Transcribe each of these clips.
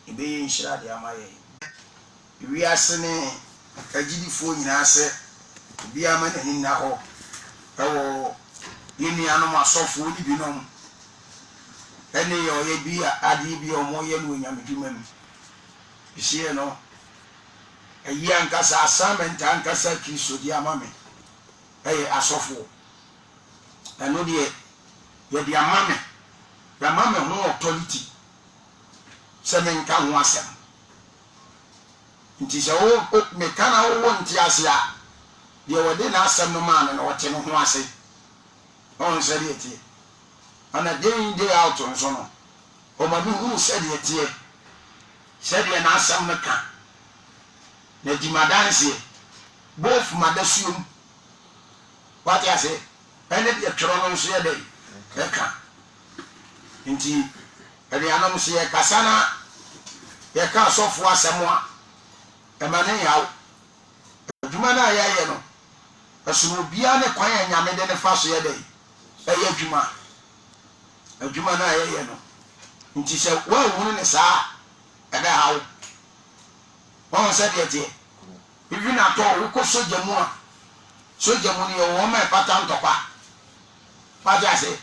ebe nshira de amaye wi asene agidifo nyina ase obi ama na hinna ho ewo yini anu masofo ni binom ene yo ye bi adi bi omo ye no nyamedwuma mu bishie no eyi ankasa assignment ankasa Kristo di amame asofo eno de ye di amame ya mame ho authority se menka ho asem nti se o mekana wo nti ase a de wode na asem no ma na wote no ho ase on se de tie ana day out nso no o ma bi hu se de tie se de na asem no ka na di madanse both madasuum what I say ene de tworo no nso ye dey eka nti ene anam se ye kasana ye ka sofo asemwa emane yawo adwuma na ye no asunu bia ne kwan ya nyame de ne fa so ye dey eye adwuma na ye no nti se wa hunu ne saa ebe hawo won se de tie bibi na to wo ko soja mu a soja mu ni wo ma pata ntokwa paja se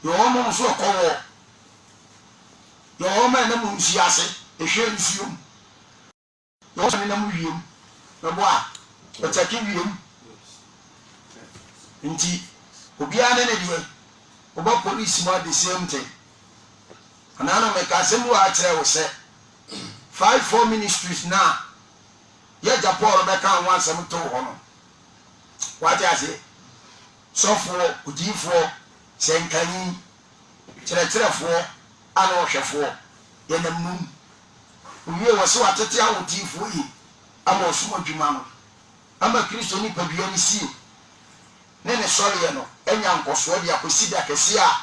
yo mo so ko wo yo ma na mu nsi ase ehwe nsium yo so na mu wiem na bo a otaki wiem nti obi ane ne die oba police ma the same thing anana me ka se mu a kire wo se 54 ministries na ye Japan be kan wan sem to ho no what I say so for ujifo senkani kire-kirefo ana ohwefo ye namnum uwie wo se watete awotifo yi ama osuma dwuma no ama Kristo ni padua ni si ne sɔre no enya nkoso de akosi da kese a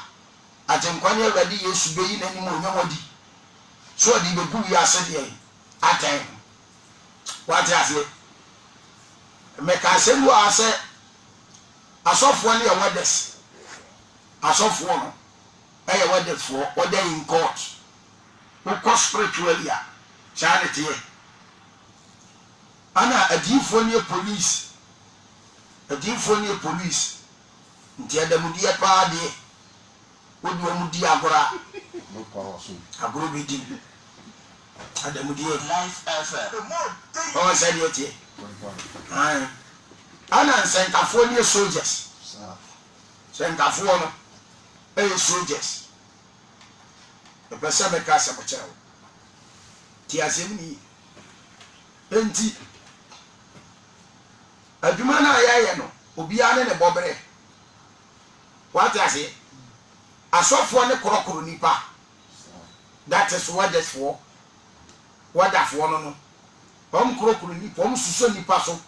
ajenkwane awade Yesu beyi nani mo nyamodi so de bebu wi ase de atan what I say me ka se lu ase asofo ne yawedes asofo no yawedes fo order in court ko spiritually a charity ana adifo ne police nti adamudi ya pa de wodi omudi agora agoro bidi adamudi life FM o se de tie ana senkafo ne soldiers senkafo no soldiers the person be ka se mo chewo ti asem ni enti adwuma na ayaye no obi ane ne bobere what I say asofo ne korokoro nipa that is what is for what that for no korokoro nipa suso nipa so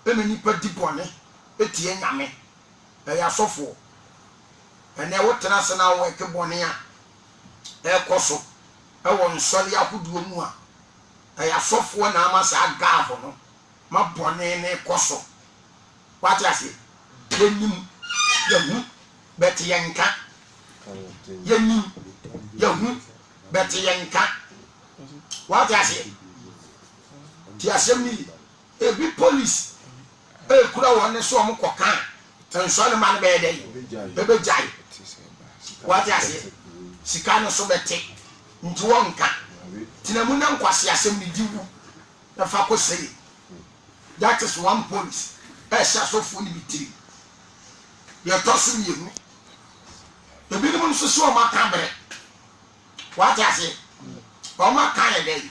eme nipa dibone etie nyame ya asofo ene wotena se na wo ekebone a ekoso ewo nsori akoduo mu a ya asofo na amasa agafo no ma bone ne koso what I say yenim yahu beti yanka yenim yahu beti yanka what I say ti asemi ebi police kura won so mo kokan enso ne man be dey be jai what I say sika no so beti nti wonka tinamu na nkwase asemi diwu na fa ko sei that is one police so fu ni bitiri ya tosu ni hu ebi ni mo so ma kambre what I say o ma kan e dey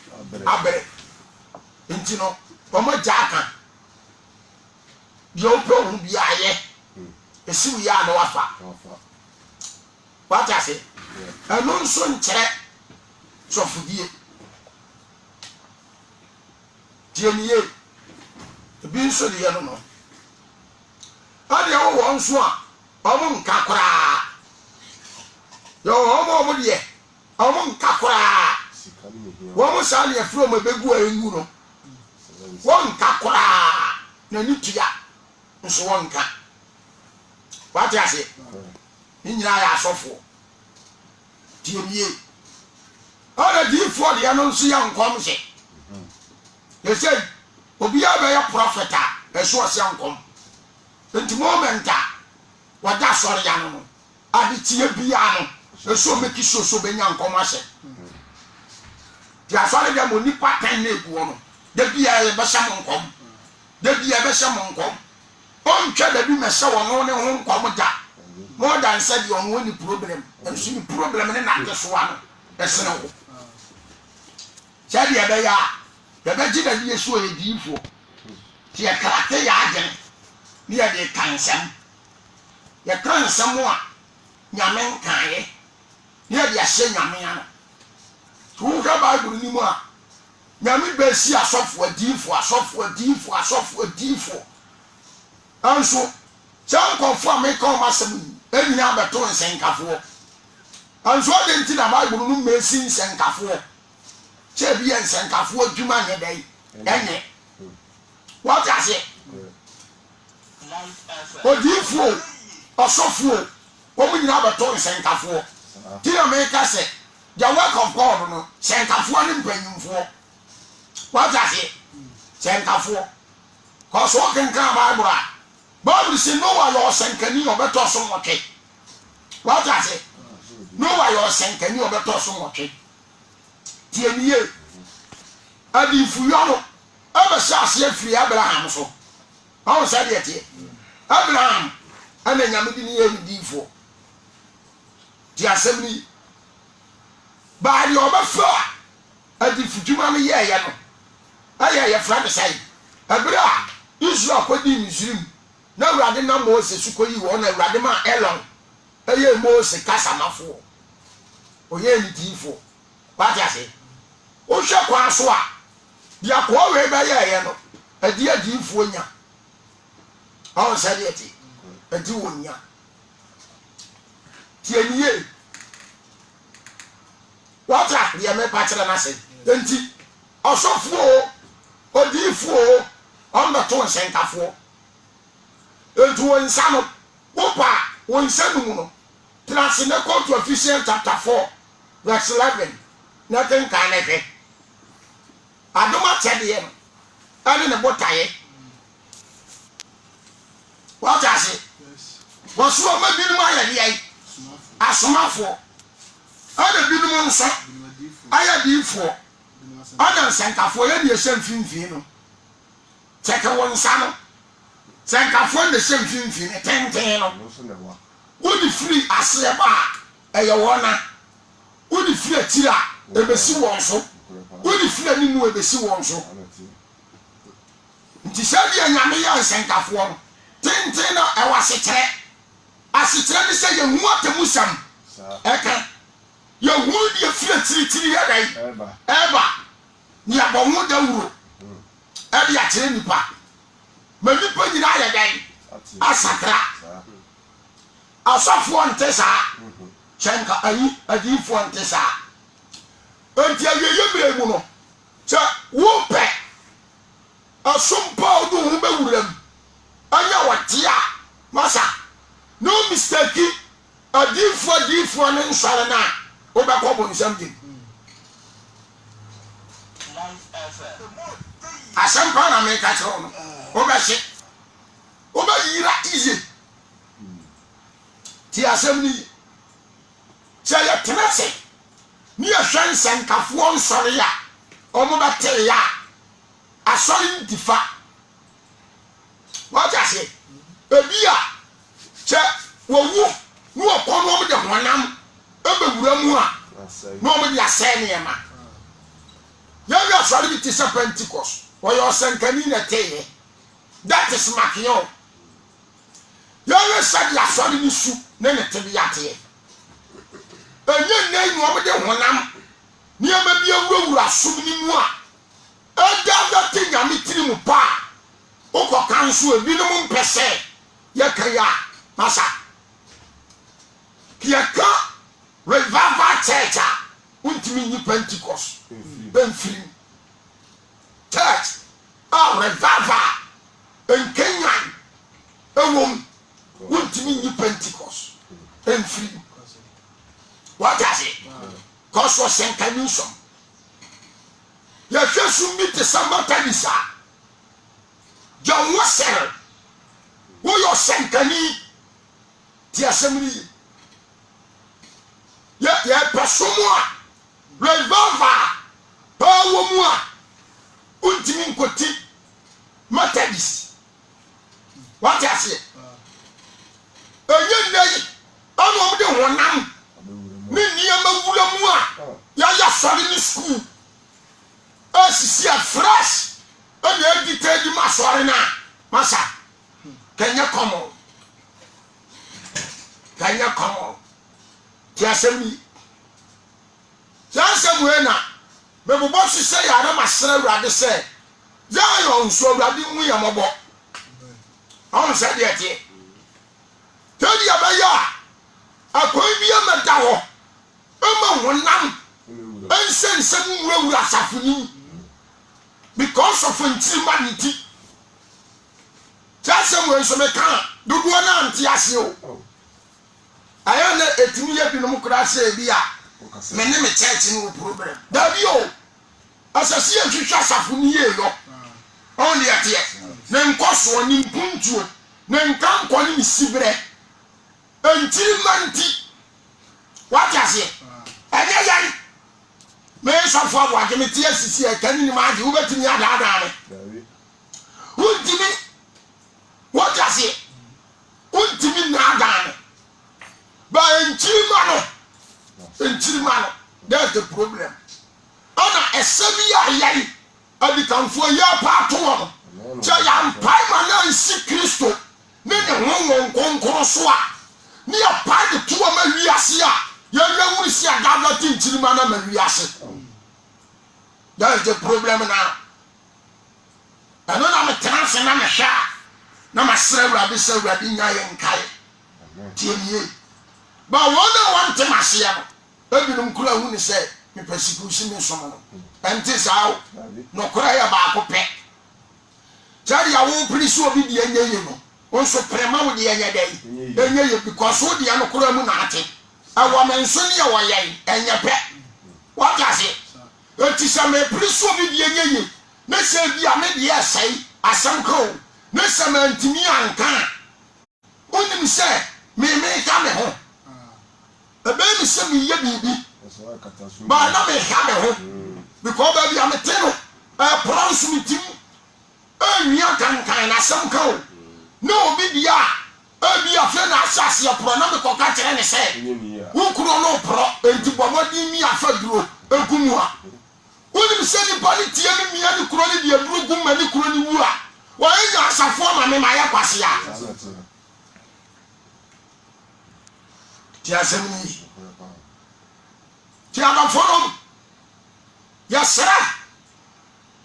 abre nti no o ma jaka yo pro hu bi aye esi wi ya no wafa what I say anu nso nkyere so fudie tieniye ebi nso de ya no ade wo nso a omo nka kora yo omo de omo nka kora wo mo sa le afro mo begu engu no wo nka kora na nitua nso wo nka what I say ni nyina ya asofo tie miye ɔna diifoɔ deɛ no nso yɛ nkɔm hye yɛsɛ obiara bɛyɛ prɔfɛt a ɛso ɔsɛ nkɔm nti moment a wɔda asɔre ya no ade tie biara no ɛso mɛki so bɛnya nkɔm ahyɛ nti asɔre deɛ ma onipa tan na egu hɔ no da biara yɛbɛhyɛ mo nkɔm da biara yɛbɛhyɛ mo nkɔm ɔntwa da bi mɛhyɛ wɔn ne ho nkɔm da more than said you on any problem and see the problem in that just one that's no said ya be ya the beji da die so e diifo ti ya karate ya agen ni ya de kansam ya kansam a nyame nkae ni ya de ahye nyame ano tu ka bible ni mu a nyame be si asofo diifo anso chan konfo ameka o masem enya beto nsenkafoɔ anso de nti na bible no mesi nsenkafoɔ che bi nsenkafoɔ adwuma nyɛ dai enye what I say odifuo ɔsɔfoɔ wɔn nyina beto nsenkafoɔ ti na meka sɛ the work of God no nsenkafoɔ ne mpanyimfoɔ what I say nsenkafoɔ kɔso kenkan bible a Bible say Noah your senkani obeto so motwe. What I say? Noah your senkani obeto so motwe. Tie niye. Adi fuyo no. Aba sase afiri Abraham so. How say dey tie? Abraham ana nyame di ne yedifo. Di asem ba di obefa adi fuduma no ye no. Aye ye fra de sai. Abra Israel kwadi Misrim. Na urade na Moses sukoyi wo na urade ma Elon eye Moses kasamafo oye nidifo what ya say o hwe kwa so a dia ko we ba ye no adi adifo nya awu sade ati adi wonya tie niye what ya me pa kire na say enti osofo odifo on the ton senkafo etu wonsa no wopa wonsa no mu no trans ne go to Ephesians chapter 4 verse 11 nothing can ever adoma chede no ane ne botaye what I say was so ma bi no aye dey asomafo ane bi no nso aye difo ane sankafo ye de ehye mfimfini no cheke wonsa no senkafo de sem finfini tenten no wodi free ase ba eye wona wodi free atira ebesi won so wodi free animu ebesi won so nti sabi anyame ya senkafo no tenten na e wasetere asetere ni se ye hu atemusam eka ye hu de free tiritiri ya dai eba ni abonwo da wuro e bi atere nipa mani pa nyina ya dan asakra asafo ntesa chenka ayi adifo ntesa enti ayeye bregu no che wo pe asompa odu hu bewuram anya watia masa no mistake adifo ne nsare na wo be ko bonsam din asampa na me ka chero no oba yira iye ti asem ni se ya tenase ni ya hwan sankafo nsore ya omo ba te ya asori difa what I say ebia che wowu ni okono omo de honam ebewura mu a no omo de asene ya ma ya asori bi ti sa Pentecost wo yo sankani na teye. That is Makio. You always said la sorry ni su ne ne tebiate. Enye nai no obede honam. Ni ama bi awura sum ni mu a. Eda da te nyame tiri mu pa. Oko kanso ebi no mu mpese. Ye kaya masa. Kiaka revival church a untimi ni Pentecost. Benfiri. Church revival in Kenya, a woman won't mean you Pentecost and free. What does it? cause of senkanism. Ya just meet the Sambatanisa. John Wasser. Who your senkani? The assembly. Ya persona. Revolver. Power. Ultimate Koti. Matadis. What I say? A young lady. I'm the one now. Miniama Wulamua. Yaya Solid School. As you fresh. And you edited the Maswarina. Massa. Can you come on? Can you come on? Tiasemi. Tiasemuena. But what you say, I don't myself rather say. Zion, so rather we are mobile. I said yet. Tell you about ya. I could be a metal. Among one lamb. And send some road as because of humanity. Just somewhere so make do one anti-asio. I am a timid democracy. My name is church in problem. Davio, as I see a future Safuni, only at yet. Name cost one in Puntu, name come calling Sibre. Until Manti. What I say? And may some for what me tears here can you imagine who bet me at who did me? What I say? Who did me not? But in Chimano, that's the problem. Honor a 7 year I become 4 year part one. So I am Pimana and sick Christo. Then one concoursoa. Near Pine to a Maria Sia. You will see a gablet in Chimana Maria. That's the problem now. I don't have a chance and I'm a shark. Now my slave rabbi said, Rabbi Nayan Kai. But one time I see him. Every room crew who said, me persecution in someone. And this out, no cry about a pet. Charlie, I won't please you be the end. Also, Prema with the end day. Then because what the Anokuramunati. A woman Sonia Wayay and your pet. What does it? It is a me please you be the end. Let's say, I made the essay as some cold. Let's say, man, to me, and can. Only say, me come home. The baby send me baby. But now me have home. Because baby I'm a tenor. I promise me to you can kind of some cold. No baby ya. Be a friend assassin your pronoun because catch any say. Who could not pro and to bombardi me a federal a gumua. Wouldn't send the body to me and the crony be a blue boom and the crony wua. Why is your some form and my aquasia? Tiasemi. Tiaga forum. Yes, sir.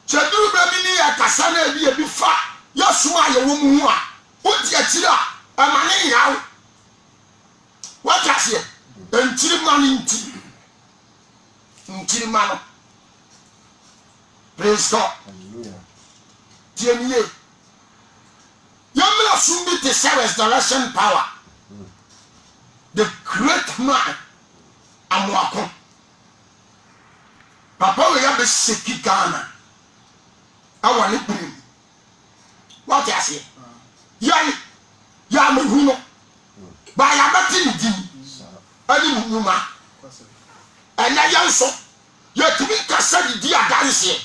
Chadu Babini at Kasana be a bifa. Yasuma, your woman. What ya tira? A man now. What I say? And Chiliman in Chilimano. Praise God. Tiemie. Yamla soon be the restoration power. The great man, Amwako. Papa, we have a sick Ghana. I want to bring. What I say? Yay, Yamuno. By a maternity. I didn't know. And I also, you're to be Cassadi, dear Dancy.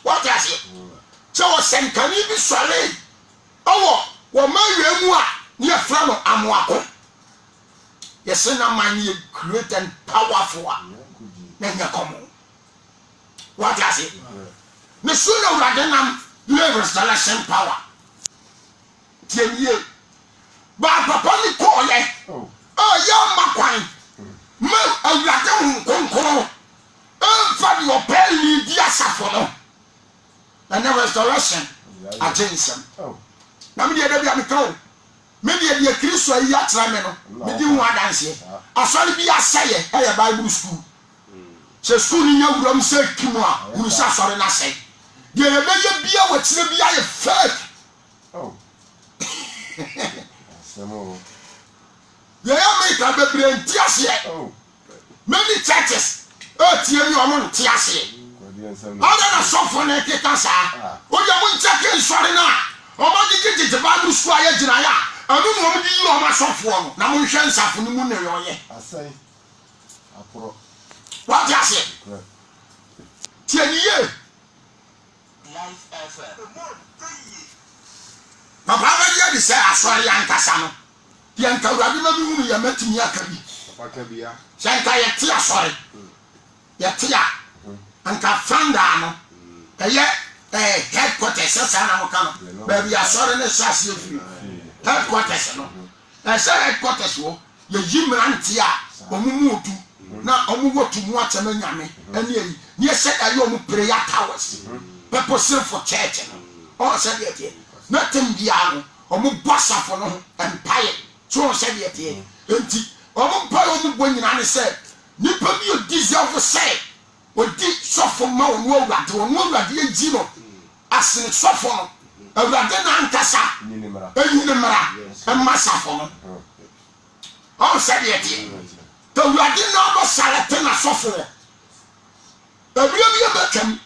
What I say? So, send can you be sorry? Oh, well, my near from Amwako. Yes, sir, man, you great and powerful. Then you come. What I say? The sooner rather than restoration power. 10 years. But Papa Nicole, oh, young Macquine. I got them. For your belly, dear Sappho. And the restoration. I change some. Now, me, I'm a maybe a Christ or yacht rameno, maybe one dance here. I saw it be a say a Bible school. So, school in your room said Kimwa, who is a foreign assay. You're a better beer, what's the beer a fake? Oh, they are making a brain tears yet. Oh, many churches o tie mi o mo nte ase ada na sofo na keka sa o ya mo ncheke nsore na o mo gigigige ba du so aye gina ya anu no mo di yi o ma sofo no na mo hwe nsafo ni mu na yo ye asai aporo what ya say tie ni ye Life FM. papa ba ye di say asore ya nkasa no ye nka urade ma bi hu ya matimi aka bi papa bia shanka ye ti asore ye ti ya anka fanda no eye headquarters sasa na mo kan ba bi asore ne sase ofiri headquarters no say headquarters wo ye yimranti a omumu odu na omuwo tumu atema nyame ene yi ye say ayo omu prayer towers purpose for church no o say dey tie na tembia no omu bosafo no empire so say dey tie enti omu empire omu bonyina ne say nipa bi o deserve say odi sofo ma wonu awurade wonu awurade egi no asene sofo no awurade na ankasa enyi ne mara emma safo no o say dey tie to awurade na bo salete na sofo awurade bi bekam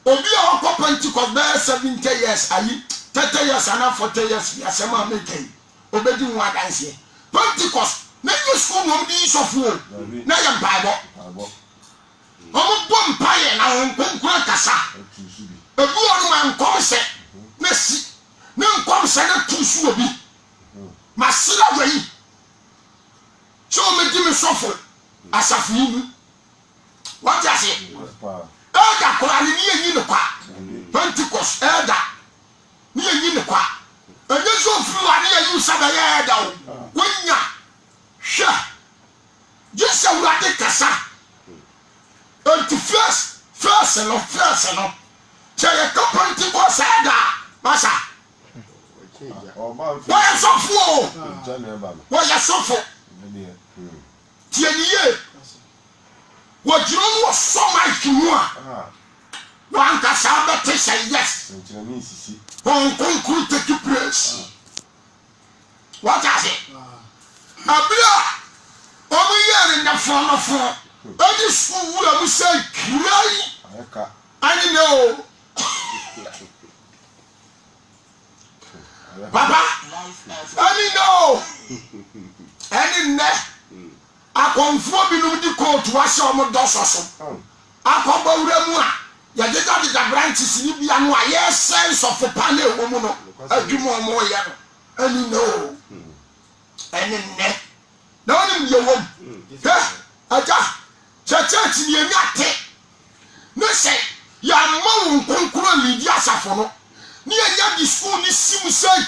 obi a okọ Pentecost be 70 years ayi 30 years and 40 years ya sema make obedi nwa danse Pentecost na yesu no di sofo na ya mpaabo omo bom paye na nkonkura kasa ebu onu man komse na si na nkomse na tusu obi masira wei so me di me sofo asafu yi what you say Eda kwa ni yenyi ne kwa Pentecost eda ni yenyi ne kwa enye so furu ani yenyi usaba ya eda o wonya hwe Jesus urade kasa enti first no che ko Pentecost eda masa wa ya sofo wa ya sofo tieniye wajiro no so much more one ka sabate say yes on concrete take place what I say abia omu yere na fo odi school amu say kirai ani no papa ani no ani ne akonfo binum di court wa se omo dososo akoba wuramu a ya de branches ni bia no aye sense of panel wo mu no adwuma omo ye no ani no ani ne na oni ye wo aja church ni emi ate no say ya ma nkonkoro lidi asafo no ni enya di school ni sim say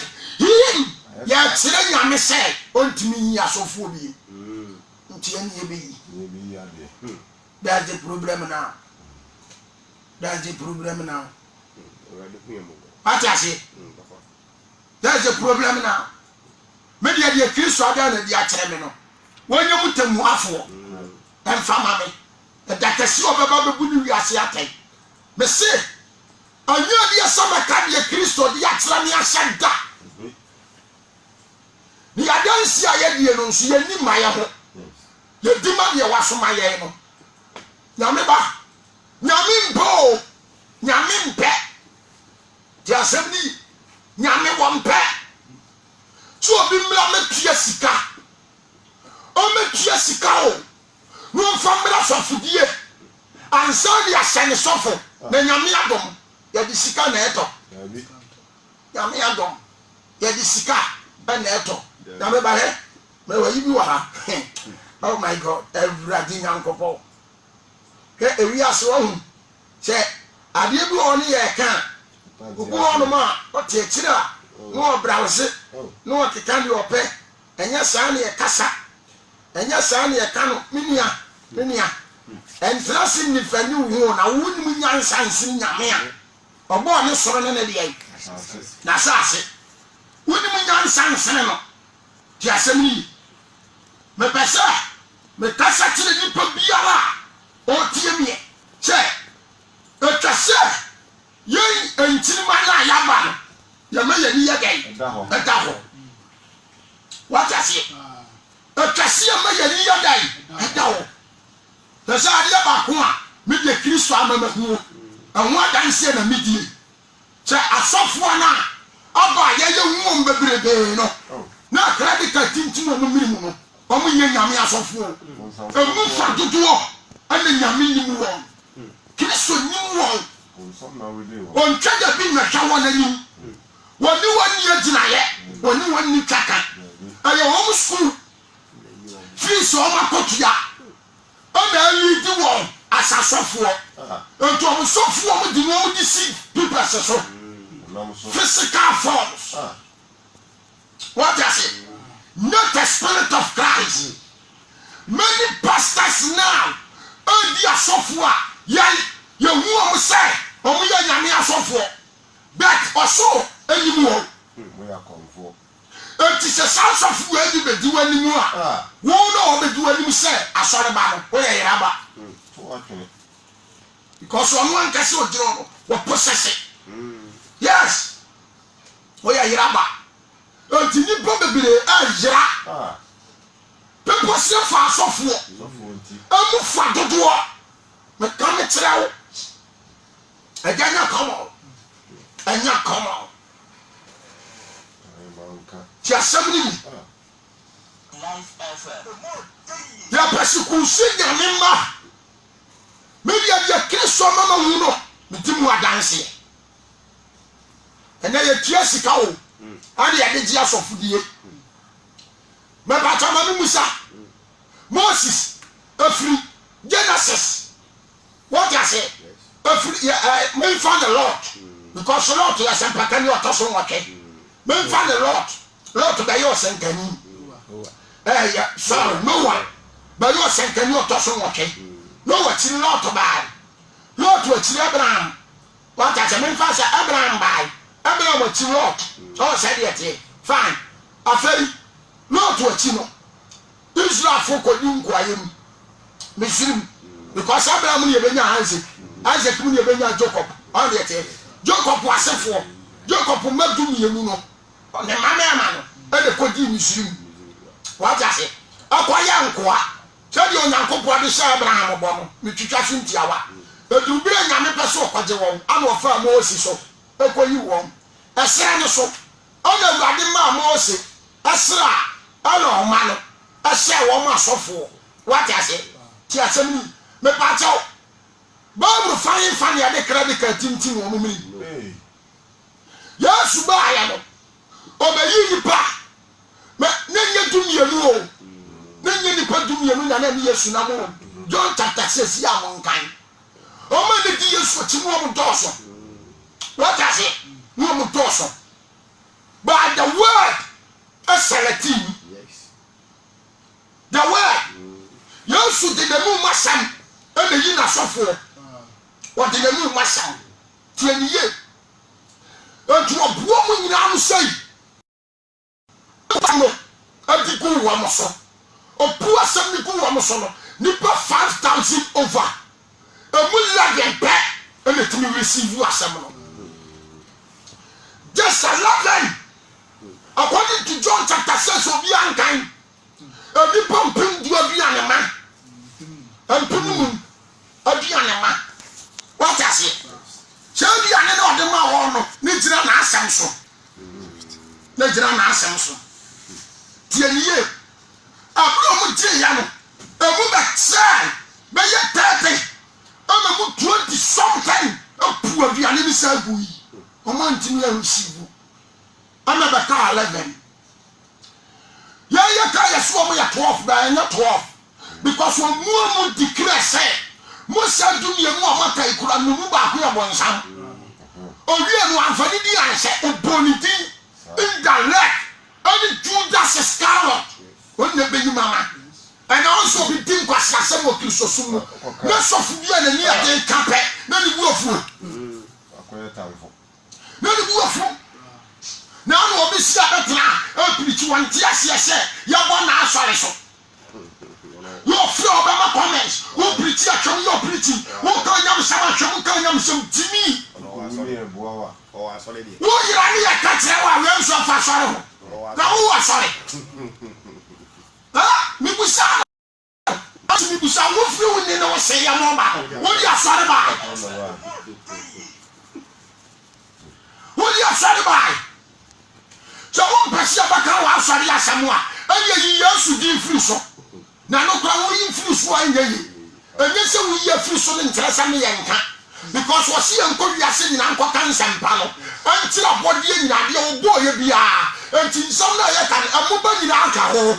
ya kire nyame say ontimi yi asofo bi that's the problem now. That's the problem now. What I say? That's the problem now. Maybe the accused are done at the academy. When you put them waffle and family, that the sea of a baby would be a theatre. But say, I knew the summer can be a Christo, the academy said that. The Adansi I don't see any my ye dima ye wasoma ye no nyame ba nyame mpo nyame mpe ti asem ni nyame wompe so obi mla metua sika o metua sika o no famila sofudie ansa dia sene sofo na nyame adom ye di sika na eto nyame adom ye di sika na eto nyame ba he me wa yibi wa ha oh my God, every nyankopo ke ewiase wo hu se ade bi oni ye kan gugu onu ma o te kira no browse no keka ni ope enya saa na ye kasa enya saa na ye kanu minia entrasi ni fani hu na wuni nyansa nsin nyame a obo ne soro ne ne de na saase wuni nyansa nsin no ti asemi me pesa me kasa tire ni pa biara o tie mi che e kase yen entiri ma na ya ba no ya me ye ni ya gai edaho what I say e kase ya me ye ni ya gai edaho the Sadia Bakua, Media Christo Amahu, and what I said a media. Say, a soft one now. Aba ya won bebrebe no na credit card tintin no minimum o mo nya nyame asofo e mu fa dodo ana nyame nim won Kristo nim won on twaga bi na hwa won anim woni woni agina ye woni woni twaka ayo home school fees o makotua o na yi di won asasofo ento o sofo o di no di si people so physical forms. What does it? Not the Spirit of Christ. Many pastors now, they are software. You who say, or we are Yamia software. But also, anymore. We are comfort. It is a source of where you may do anymore. Won't know do any say, I saw the man, where you are. Because one can see what possess it. Yes. We are Yaba. Until you probably are. People say fast of war. I'm fat to do. But come and tell. I cannot come on. I not come on. Just somebody. Life FM. Your persecution, your member. Maybe I just kill some mama who know. But you are dancing. And then you tear sick out. And the idea of food. My Batamanu Musa, Moses, a free Genesis. What I say? A free, men found the Lord. Because the Lord is a Pakani or Tosson, okay? Men found the Lord to be yours and can you? Sorry, no one. But yours and can you Tosson, okay? No what's in Lord to buy. Lord to Abraham. What I say, men found Abraham by. Abraham was to Lord. Oh, said it. Fine. I feel not to a chino. Israel folk or you inquire me. Because Abraham knew Isaac. Isaac knew Jacob. On the day. Jacob was a for. Jacob will not do me, you know. On the man, and the Cody Muslim. What I say? Acquire Unqua. Tell you on Uncle Brother Abraham Obama, which you just in Tiawa. But you bring a member so what you want. I'm a firm Moses. Equal you want. A son so. Oh, no, I didn't Moses. A sra. Hello, man. A share woman so for. What I say? Tiasemi. Me pacho. Bob fine funny at the credit card tinting on me. Yes, buy no. Obey you pa. Nanya do me alone. Nanya nipa do me alone and yes, no. John chapter 6 young kind. Oh, many years for Timon Dawson. What I say? No Dawson. But the word is selecting. Yes. The word. You should the moon masam and the yin software. What did the moon masam? 10 years. And to a woman now say, a degree one so. A poor 70 Wamosono, Nipper 5,000 over. A moon and back, and let me receive you as a just 11. According to John chapter 6 of young kind, a deep pumping to a Bianama and Pum a Bianama. What I say? Shall be another man, Nijiran Asamson. Nijiran Asamson. Tierney, a Roman Tiano, a woman say, may you 30, I'm a 20 something, a poor Bianami Sabui. A month in your receive. I'm a car 11. Yeah, you can't swim me at 12, but I'm not 12. Because when more declare, say, Musa do me a more matter, you could have moved back here one son. Oh, you are one for the answer, a bonity, indirect, only Judas Iscariot, when they be mamma. And also be think was some of you so soon. Not so for you and near the cape, not the wolf. Not the wolf. Now, no, be Sabbath now, preach one tears, yes, you want to answer so. Your flow of comments, who preach your preaching, who can some Timmy. Who you are here, catch our realms of a sorrow. Now, who are sorry? Ah, me was sorry. Asi bi sa wo firi wo ni na wo se ya mo ba. Wo di asare ba. Wo di asare ba. So wo pese abaka wa asare asam a anya yi Yesu di firi so. Na no kra wo yi firi so anya yi. Enye se wo yi firi so ne ntrasa me yenka. Because what see and could be a sin and cancer and panel until a body in your boy be until some day can a mobile in alcohol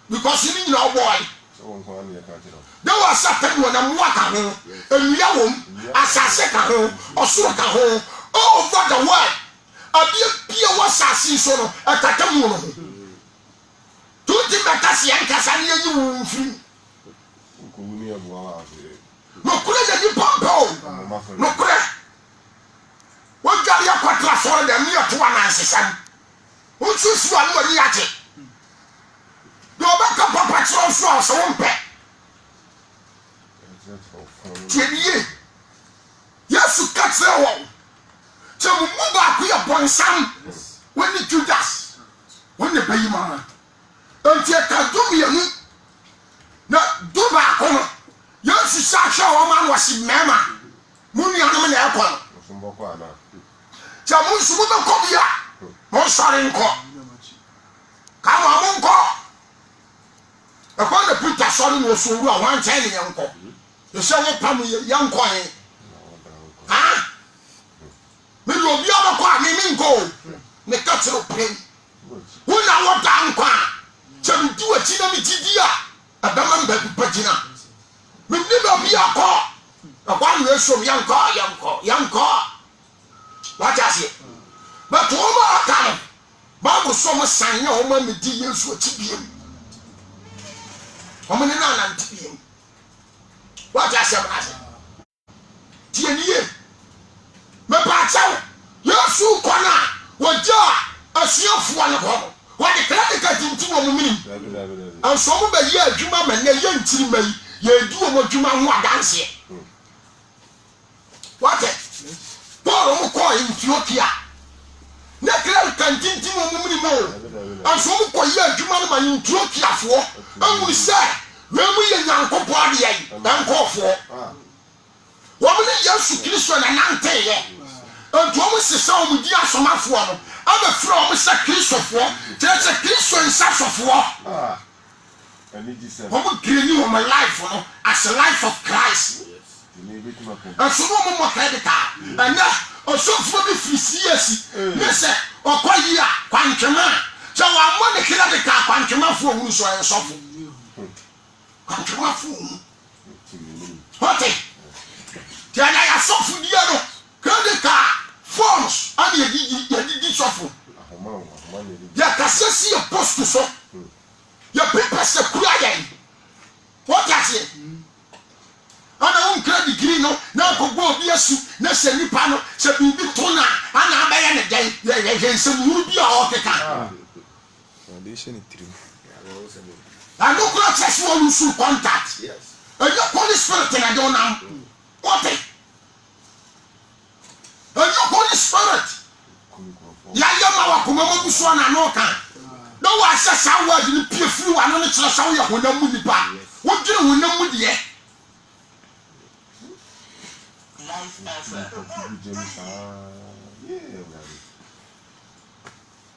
because you need your boy. There was something when I'm walking and we are home as a second home or so home over the world. A beer was a season at Katamuno. Two Timbakasi and Casania, you free. No kule ni pompo no kule wo jari akwatra so le mi oto anansesam wo susu anu ani ate do ba ka papa tro so so wompe tieniye Yesu katre wo chemu ba ku ya bonsam woni Judas woni bayima entie ka dum ye nu na do ba ko Yesu sacha wa man wasi mema muni anam na ekọ Osumboko ana ja mun sumu be ko bia mo sare nko ka ma mo nko e ko na Peter sore no so ru a wan chen ne nko e se wo pam ye nko yin ha me lo bia ba ko ami mi nko ne ka tro pre wo na wo da nko a che mi du ati na mi tidi a adama mba pagina me ni ba bia ko akwa no eso yanko what I say but wo ma aka ba bo so mo san ya wo ma me di Yesu atibiem wo me na na ntibiem what I say ba say tieniye me pa chawo Yesu kona wo ja asuafo ne ko wo de credit tinti wo mo minim an so mo ba yi adwuma ma ne ye ntiri mai ye du wo adwuma ho adanse what Paul mo ko Ethiopia na credit tinti wo mo minim o an so mo ko yi adwuma no ma Ethiopia fo amu se we mu ye nyankopɔ ade yi dankofo wo mo ne Yesu Kristo na nante ye anto mo sesa wo mu di asomafo no aba fra wo se Kristofo tete Kristo nsafofo wo mo greni wo my life no as a life of Christ and so no mo credit and osofo bi frisiasi ne se okoyi a kwantwema so wa mo ne credit kwantwema fo hu so en sofo kwantwema fo hote tiana ya sofo dia no credit forms and ye sofo ya kasesi ya post so ya paper se kura ya what I say ana un credit degree no na ko go obi asu na se nipa no se bibi to na ana abaye ne den ye se muru bi a o keka foundation trim and no kura chase wo lose contact yes and your Holy Spirit na dey on what and your Holy Spirit ya ma wa kuma mo buso na no kan no wa sasa wa di pie firi wa no ne kire sawo ye honam mu nipa wo dwene honam mu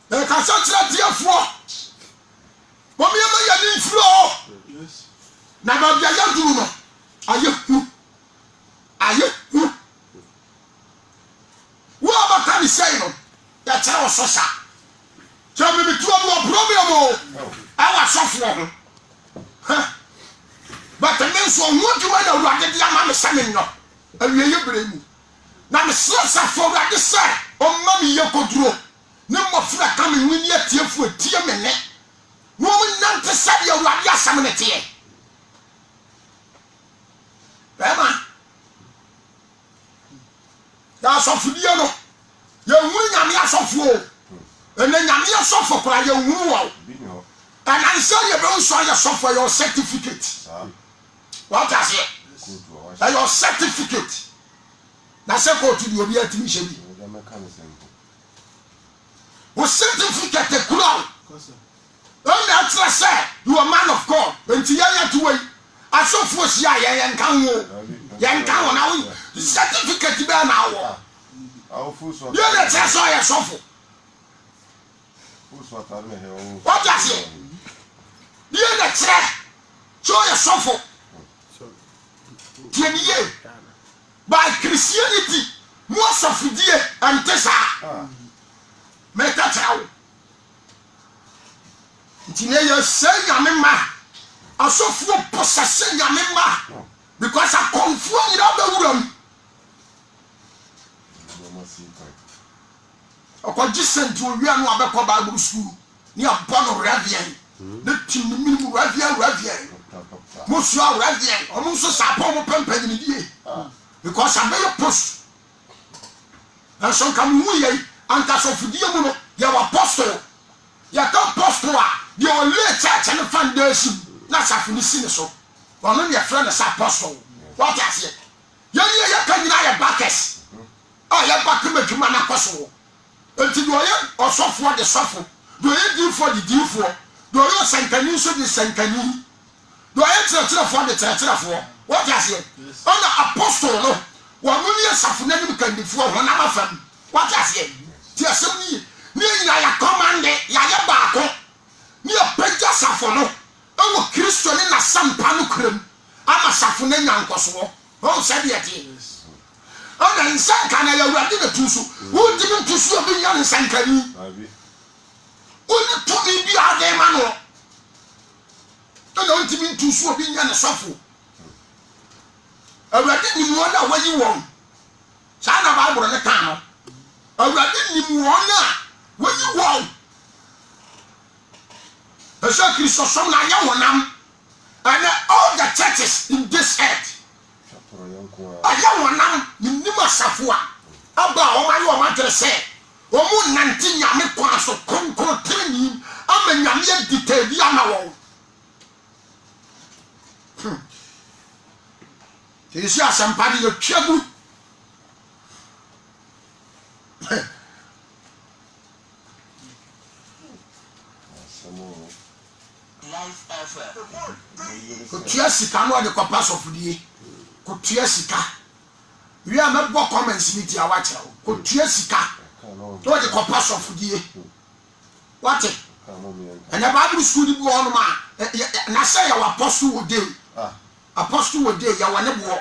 de ka sa tira tiafo mo mi ma ya ni firo na ba bia ya duru no aye wo ba kan say no ya tira wo sosa so me tu am problem o awa sofo ho but men so won tu ma na urade dia ma me samen no awie ye bremu na me sesa for urade say o ma me ye koduro ne mo fra ka me wini atiefu atie me ne no mo nante sabe ya urade asam ne tie ema da sofo dia no ye wuni nyame asofo o ene nyame asofo kra ye wunu wo and I say you don't show your certificate what I say your certificate na say go to the obi atimi shebi o certificate kura o na try say you are man of God enti ya to way asofo sia yen kan wo yen kan wo na wo certificate be na wo ye le tse so ye sofo what does it ye le tse so ye sofo tieniye by Christianity most of die antesa meta trawo ntine ye say nyame ma asofo possess nyame ma because a konfuo nyira ba wuram okoji sent o wi anu abekọ Bible school ni abono ravian ne tim minimum ravian mo so ravian o mo so sapo mo pempa ni die because I'm very post and so come wu ye anta so fudie mu no ya wa apostle ya ka apostle a the only church and foundation na safuni sine so ono ne friend na apostle what I say ye ka nyina ya backers ya back medwuma na koso enti do ye osofo de sofo do ye di for the di for do ye sankani so de sankani do ye tire for the tire what I say on apostle no wa mo ne safuna nim kandifo ho na mafam what I say ti asem ni nyina ya commande ya ye baako ni apeja safo no ewo Kristo ne na sampa no kram ama safo na nyankoso ho se de ati ona nsanka na ya wurade na tusu wo dimi tusu obi nya nsankani oni to mi bi ade ma no ona on dimi tusu obi nya na safo awurade ni mo na wayi won sa na Bible ne kan no awurade ni mo na wayi won Esa Kristo som na ya wonam and all the churches in this earth aya wonam ni nima safo a aba o ma yo ma tere se o mu nanti nyame kwa so konkro treni ama nyame ya detail ama wo Tisi asampadi yo twagu Kotua sika no de kopa sofudie kotua sika wi a mebo comments ni dia wa kire kotua sika no de kopa sofudie what and the Bible school di bo no ma na say ya apostle wo dey apostle wo dey ya wane bo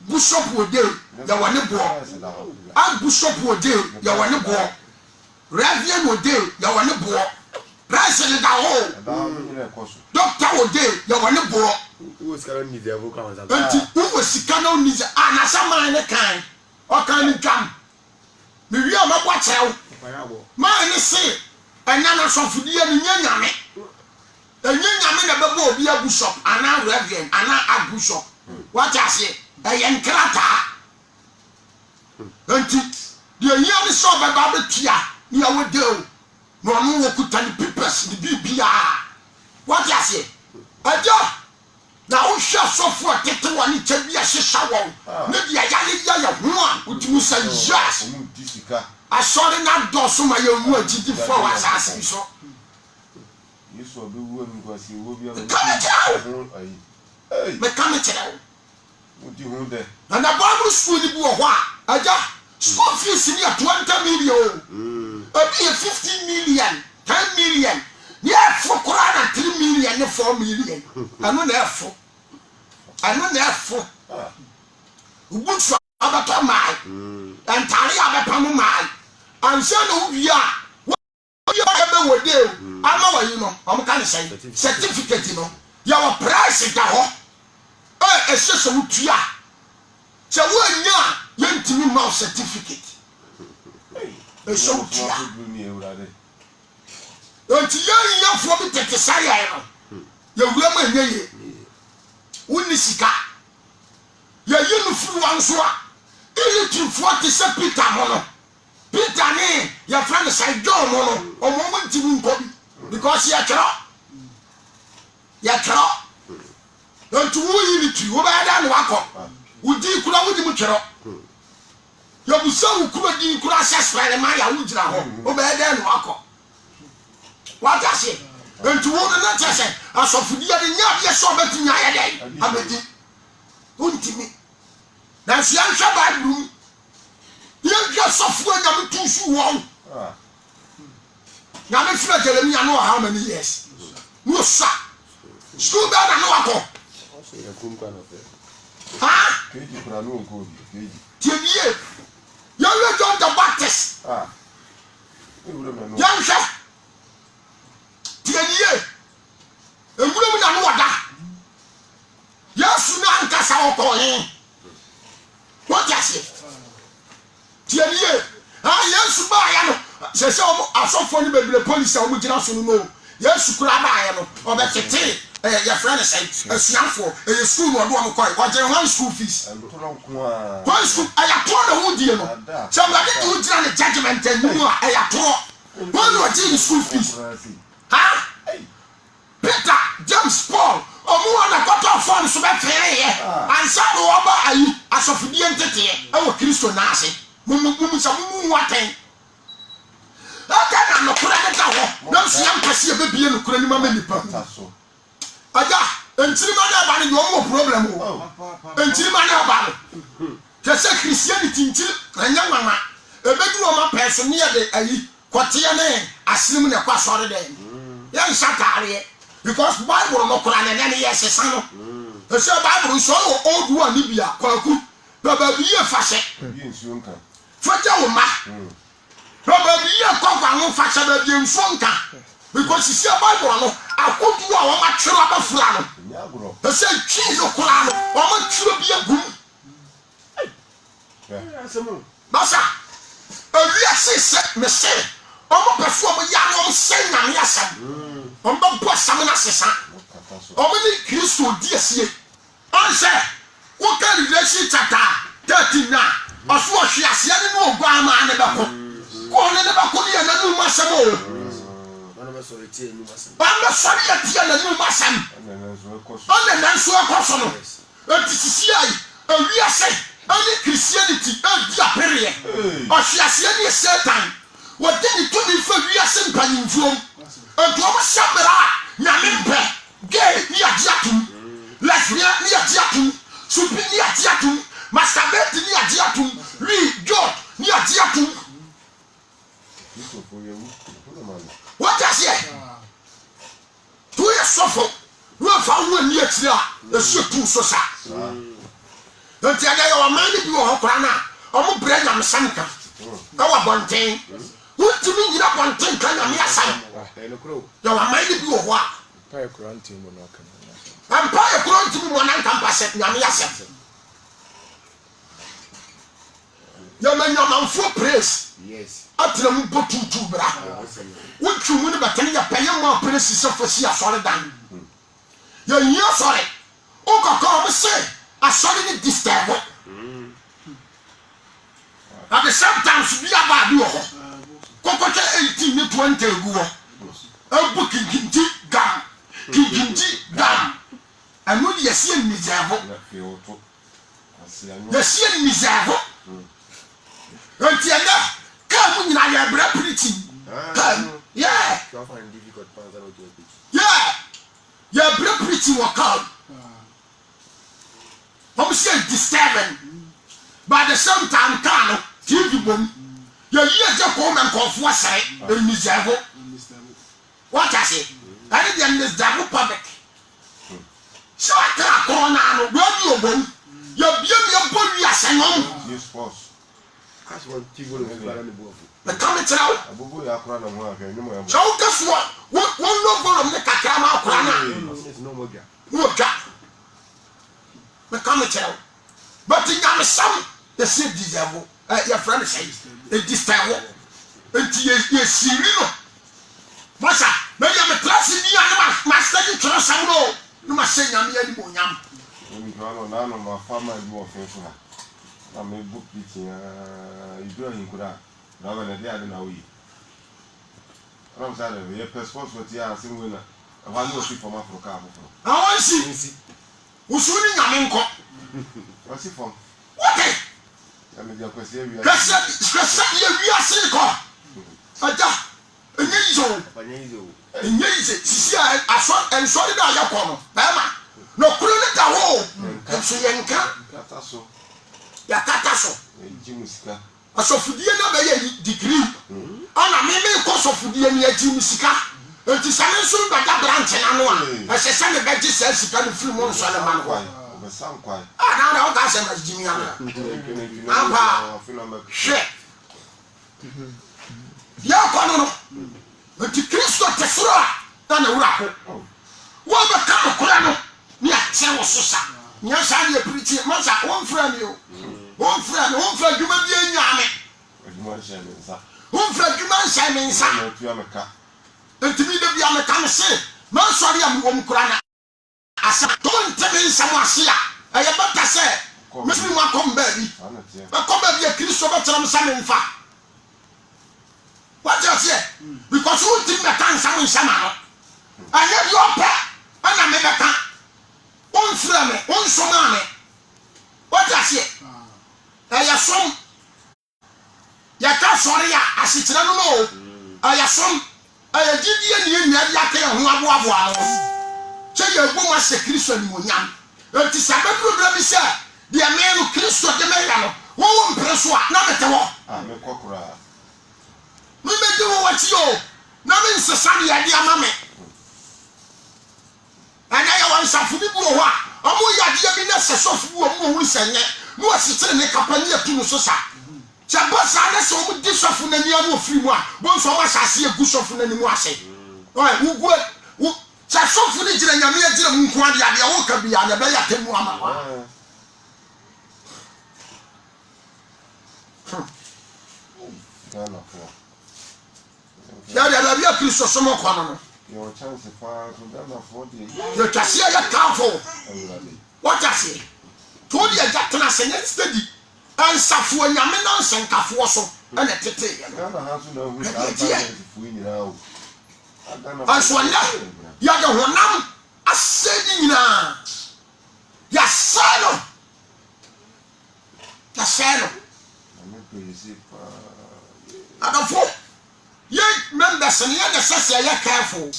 bishop wo dey ya wane bo bishop wo dey ya wane bo reverend wo dey ya wane bo president da ho doctor wo dey ya wane bo wo sikano ni dia bo kan sa anti wo sikano ni za na sama ne kan o kan ni twam me wi o mabwa chew man ni se enana sofudie ni nyanyame nyanyame na bebo obi a bishop ana reverend ana archbishop what I say yen krata anti de yen so baba betua ni a wo dey no no wo kutani papers ni bibia what I say ajo na wo hwa sofo atete woni tabia hyehyɛ wɔn ne dia ya ho a utimu sa yes asɔre na dɔso ma yɛ wu agidi fo wa asase so yesu obi wu mi ko si wo bi a me come kyerɛ wo di hu de na Bible school ni bi wɔ hɔ a aja school fees ni 20 million obi 15 million 10 million yeah for Quran 3 million and 4 million ano na efo ubunso abato mai antari abepam mai anse no wia wo be wode ama wayi no am kan say certificate no ya wa price da ho ehye so wutua che wo anya yentimi ma certificate so wutua enti ya fo bi tete sai ya no ya wura ma nyeye woni sika ya yenu furu wanso a ili trifo te se Peter mo no Peter ne ya friend sai John mo no omo ntimi nkobi because ya kero don't wo yini tri wo ba da no akọ wudi kura wudi mu kero ya busa wo kura di kura assessment ma ya wo gira ho wo ba da no akọ what I say enti wo na kyese asofudi ya de nya de so betumi ayede abedi untimi na sia nhwa Bible yɛhwɛ sɔfo anyame tu su wɔn nyame fira Jeremia no how many years no sa school bɛ na no wakɔ ha tiɛnie yɛhwɛ John the Baptist yɛhwɛ tiɛnie ewuram na no wada Yesu na ankasa wɔkɔ what does it tiɛnie Yesu ba ya no sese asofo ni bebre police a gina so no Yesu kura ba ya no obetete ya friend say asuafo school no do am koi o je one school fees one school aya to na hu die no se ma de hu gina ne judgment anu a aya to one no je school fees ha Peter James Paul omu na koto phone so be fere ye ansa no oba ayi asofodie ntete e wo Kristo na ase mumu sa mumu waten aka na kura de ka ho na so yam pese e bebie no kura ni mama nipa aja entirima na ba ne yo mo problem o entirima na ba no kese Christianity nti anya mama e bedu o ma person ne de ayi kote ne asrim ne kwa sore de ya nsakare because Bible no kura ne ne yes san no ese Bible so old one ni bia kwaku baba biye fashe faja wo ma baba biye kokwa no fashe ba biye nfonka because see Bible no akodu a wo ma twero abafura no ese twi no kura no wo ma twero biye gum basa awia se me se omo pefo omo ya no se nyame asam omo bo asam na sesa omo ni Kristo di asie anse wo ka relation chapter 13 na oso ohwe asie ne no ogwa ama ne bako ko ne bako ne na nu masam o bana me sori tie nu masam bana sori ya tie na nu masam ona nan so akoso no etisi ai awia se ani Christianity e dia period ohwe asie ne Satan what did to be for we are simply from a drama sabra nyamempe gay ni agiatum lesbian ni agiatum supi ni agiatum masturbate ni agiatum read God ni agiatum what does it to you suffer we found one near here the ship to so sa don't tell your man if you are krana omo brand am sanka kawa bonten wotimi nyina bonten kan na me asam ya wa mai bi wo ho a pa e kurantin mo no kan am pa e kurantin mo nan kan paset na me asam ya man ya man for praise yes atra mu botutu bra wotwi mu ne batani ya paye mo praise se fo si asore dan ya yi asore o kokko mo se asore ni disturb at the same time be about you kokote 18 ne 20 aguo abu kinginti gam anu de yesie mizavo yesie mizavo antiana kamu nyina ya bra preaching yeah you find difficult parts out your preaching yeah ya bra preaching wa come I'm saying disturbing by the same time can TV bom ya yie je ko men ko fu asere mizavo what I say I did this double public so I can't go now no go bom ya bia bolu asenom yes boss as one TV no go na bo the comment now abubu ya akura na ho ahwe ni mo ya so guess what one no go me kakra ma akura na no mo bia no ga the comment now but in am some the same deserve your friend says it this time enti siri no masa me ya me class ni ana ma study tro sam no no ma se nyam ya ni mo nyam ni go na no ma farmer bi o fe so ha na me book preaching Ibrahim kura na ba na dia de na wi ram sa de ye passport what ya asin we na wa no si from Africa afo awon si usuni nyam nko wa si from what ya me dia kwese wi kasa ye wi ase ko aja enye yizo Banyizo. yize sisi aso ensori da yakono bema no kuro ne da wo enso yenka Kataso. ya kataso Jimusika. asofudie na be ye degree ana me ko sofudie ni ajimusika enti same nso bada branch na no a ehese me be gisa sika no firi mo nso le man ko Obesankwai. na o ka se ma jimi ana Aba. hwe ya kono no enti Kristo tesoro a na wura ko wo be ka okura no ni ache wo so sa nya sa ni preach masa won fra mi o won fra djuma bi anyame Adwuma hyɛ nsa. won fra djuma nhyɛ me nsa Na tuya meka. enti mi de bia me ka se man sori am wo mkura na asa ton te me nsa mo ase a eye bata se me fi mo akom ba bi Ana tie. akom ba bi Kristo ba tram sa me mfa what you say because who think me kan sa mo nsa ma no anya bi opa ana me beka won fra me won so ma me what you say aya som ya ka sori ya asikyira no no aya som aya gidie ni nya dia ka ho aboaboa no che ye gu ma se Kristo ni monyam enti sabe problem se dia me no Kristo de me ya no wo mpreso a na mete wo Me kokora. me me de wo wati o na me nsesa ya dia ma me ana ya wan safu bi bu ho a omo ya dia bi na se sofu bu omo hu senye no asikyire ne kapani atunu so sa cha bossa na se omo di sofu na nia no ofiri mu a bo nso ma sase egu sofu na ni mu ase wo cha sofu ni jira nyame ajira mu nko ade ade wo ka bia na be ya temu ama wa Gana fo. ya da bia Kristo somo kwa no Your chance fa so Gana fo de. yo twase ya kafo Awurade. what I say to the jatna senye steady ansafo nyame na nsenkafo so na tete ya no Gana ha so na hu sa fu nyina o. Gana. answanya ya de honam asedi nyina ya sano Me ko yesi pa. adafo ye members ne ya de sese ya careful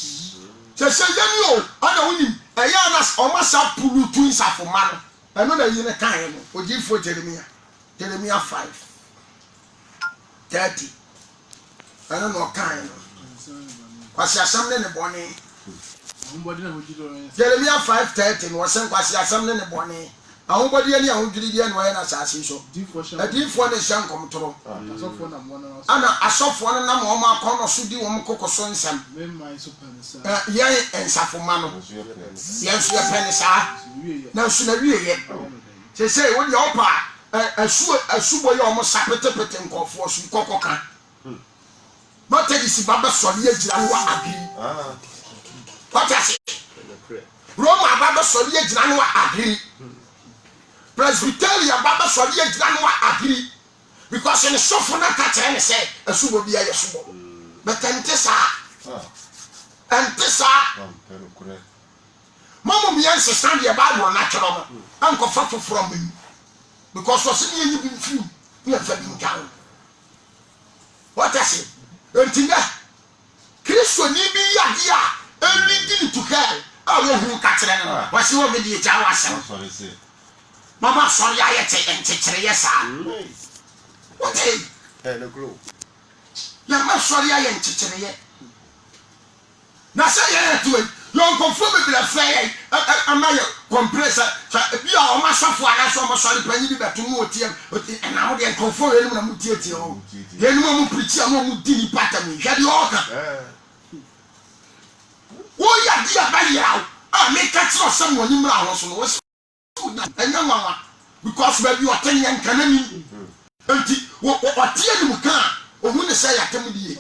sese ye ni o ana woni eya na o masa pulu tu insafo ma no eno na yine kan no ogifo Jeremia 5:30 ana no kan no kwasi asam ne boni Jeremia 5:30 no sen kwasi asam ne boni ahobodi ani ahodwiri dia no na asase so adifo ne shankom toro ana asofo no na mo ma akọ no so di wo mkokoso nsam ye ensafo ma no ye nso ye penisa na nso na wiye se wo di opa asubo ye o mo sapetepete nkofo so kokoka mata isi baba sori agira no agiri kwatasi Roma baba sori agira no agiri Presbyteria baba sori agira no agiri because in sofo na ka tell say asubo bia ye subo but entesa mama mi anse stand the Bible na kero no anko fa from me because was ni yin bi fi ni afa bi nkan what I say entinga Kristo ni bi yade a leading to hell awo hu ka tere no wasi wo me di ja wasa mama sorry ayete enchechere yesa what hey no grow ya ma sorry ayete enchechere ye na say ye to yon confirm be la fly amaye compressor bi a o ma sofo ana so mo sorry panyi bi beto mu otie na mo de confirm ye mu na mu tie tie o ye nu mo preach am mo di ni pattern ya di oka wo ya di aba ya a me ka tro sam woni mra ho so no wo enya nwanwa because baby o ten yan kanani enti wo tie ni mu kan o hu ne say yatem die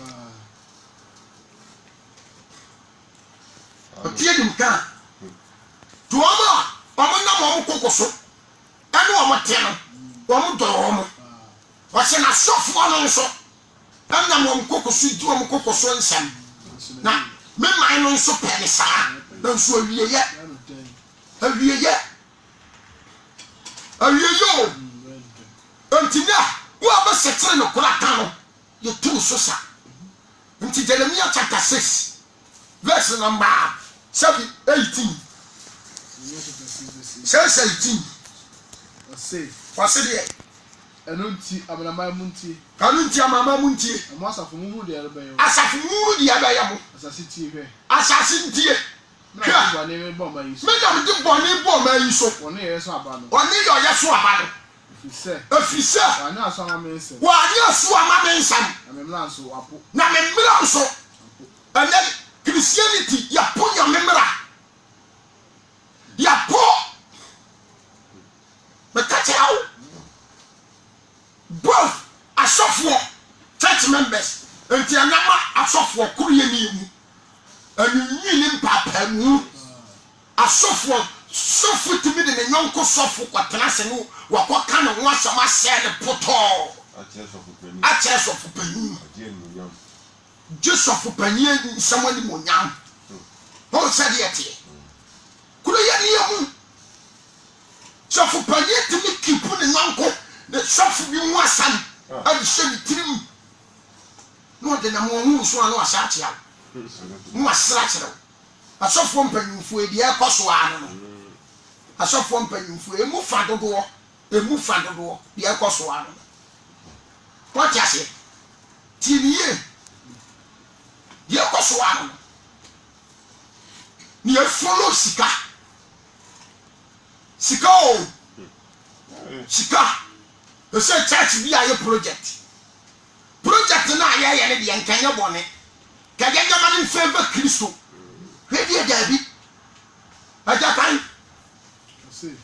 o tie ni mu kan to ama na mo kokoso ene o mo tie no o mo do o mo o se na sofo no nso ena mo kokoso di o mo kokoso nsam na me man no nso pele sa na nso awie ye yo entina wo abesetre no kura kan no ye tu so sa nti Jeremiah chapter 6 verse number 18 says 18 what's it Anunti amama munti amama munti asafu mu de ya ba ya mo asasi tie hwe asasi ntie na bo ne bo ma yi so me na me de bo ne bo ma yi so woni ye so aba no oni yo ye so aba no efise wani aso ama mense wani aso ama mensam na memla nso apo na memra nso and Christianity ya po ya memra ya po me kachawo both asofo church members enti anama asofo kuriye ni mu anunyi ni mpapa mu asofo sofo timi de ne nyonko sofo kwatena se no wakoka no ho asama se ne poto ache sofo pani Joseph pani samani monyam ho sadi ete kuriye ni mu sofo pani timi kipu ne nyonko the suffer be one son, and send trim. No, then I'm one who's one was at you. You must slash it. I saw one penny for the air coswano. I saw one penny for a move front door, the air coswano. What is it? TV, the air coswano. Near follow Sika. Sika. The same church be a project na ya ne de nkanya bone kaganya man in favor Christo hwedi agabi ajakan see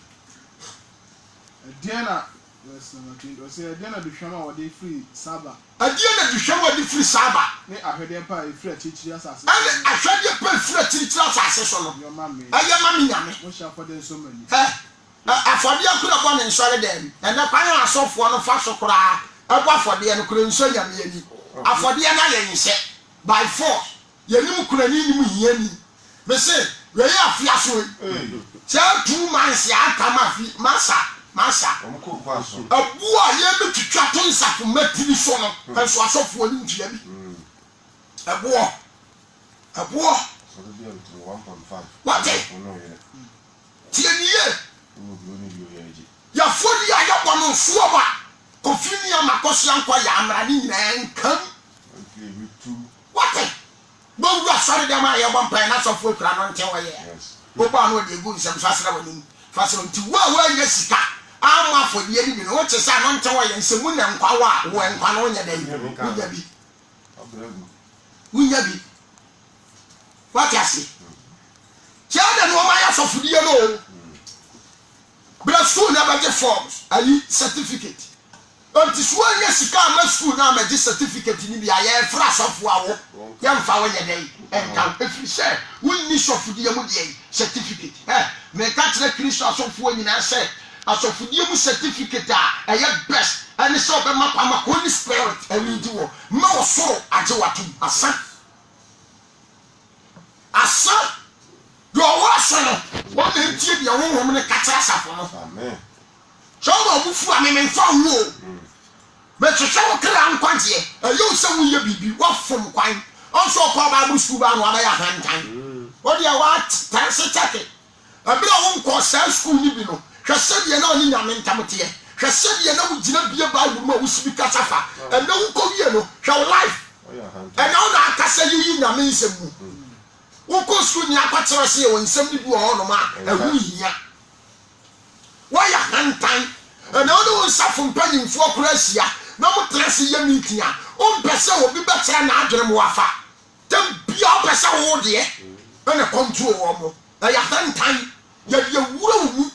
Diana verse 17 o say Diana de hwama wo de free Saba Diana de hwama de free Saba ne ahwede pa e free chichiri asase and ahwede pa free chichiri asase so no yo mami nyame mo sha for den so many afọdị akụrụ ọgbọ na nsọrọ dem ene kwanye asọfọ no fa so kura ebo afọdị no kura nso nyame ani afọdị na yɛ nhyɛ by force yɛnim kura ni nim hiani me se we yɛ afia so cha 2 months ya atama fi masa abu a yɛ betwitwa to nsafo matiri so no nso asɔfo ni ntua bi abu so the deal to 1.5 what tieniye ya fodi ya yabo no so ba kofini ya makosia nkwa ya amra ni nyina nkam what bon wa sare dem a ya bompa na so fo kura no nten wo ye bo ba no de gu nsem so asra woni fa so nti wa nya sika ama fodi ye bi no wo chesa no nten wo ye nsemu na nkwa wa wo nkwa no nya dai wunya bi what ya see tiada no ma ya so fodi ye no bra school na ba forms ayi certificate onti so anya sika ma school na ma certificate ni bia ya fra sofo awo ya mfa wo nya dai enka efi se wonni sofodi ye mu de certificate me ka tere Kristo asofo nyina se asofodi ye mu certificate a ye best ani so be mapa ma Holy Spirit ani di wo ma wo soro age watu asa do wa so no wo na tie bia wo hom ne ka tere safo no amen so wo bufu a me mfa wo but so wo kra nkwante ayo se wo ye bibi wo fom kwan also ko Bible school ba no aba ya hantan wo dia wa tanse take abira wo nko sa school ni bi no hwese die na oni nyame ntamte hwese die na wo gina bie Bible ma wo sibi kasafa and na wo ko wie no hwe life and now na akasa yi nyame nsemu wo ko school ni akwatere se wo nsem ni bi wo no ma ahu hia wo ya hantan and now no safo mpanyimfo akura sia na mo trese ye meeting a o mpese wo bi betere na adwene mo afa tem bia o pese wo de na control wo mo ya hantan ya wura wu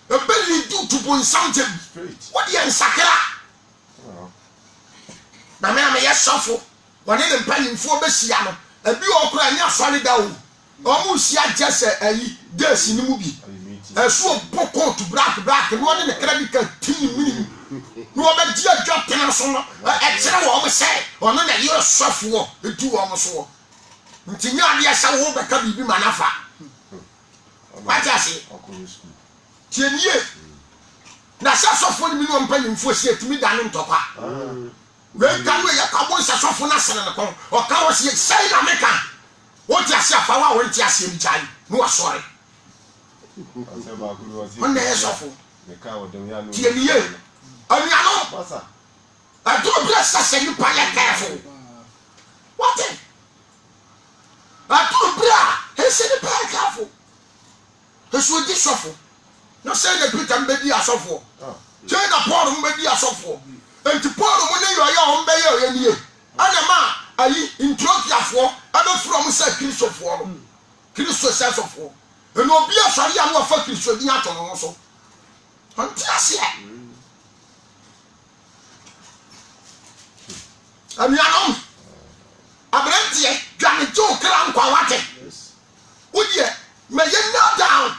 e beli du to bon something what the nsakra na me ya sofo woni ne mpanyimfo be sia no ebi okura nya solid o mu sia jese ayi des ni mu bi esu boko to black no ne credit card tin mini no be dia dwatena so no e kire wo mo se ono na ye sofo etu wo mo so ntinya ade asa wo be ka bibi manafa wajase tienie na sofo ni mi no mpanyimfo se etimi dane ntokwa we kan we ya kabo onsa sofo na sene ne kon o ka wo se sei na meka wo ti ase afa wa wo nti ase mi chai no wa sorry on na sofo meka wo dem ya no ti eniye ani ano basa I don't bless us and you pay careful. What? I don't bra. He said the pay careful. He should be suffer. No say the Peter baby as of for. Join the poor baby as of for. And to pour money you are on bay and ye. And a man, I introduce ya for, other from say Christo for. Christo says of for. And no be a sorry, I'm not for Christo also. Until I see. Amianom abrantie dwane jo kra nkwa wate wodie me ye kneel down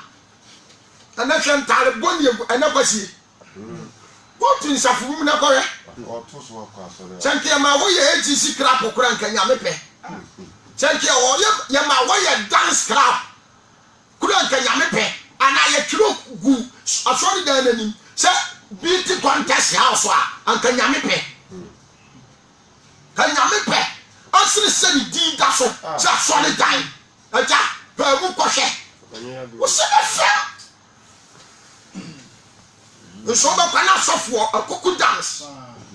ana hwentare boni anakwasi wotu nsafu mu na koye otoso akwa asore chenke ma wo ye AGC crap okura nkanya mepe chenke wo ye ma wo ye dance crap kura nkanya mepe ana ye kiro gu asori dan nanim se beauty contest house a nkanya mepe Kanyame pe asiri se ni din da so ja solid dan aja pa mu ko hwe wo se be fe so ba kana sofo akuku dance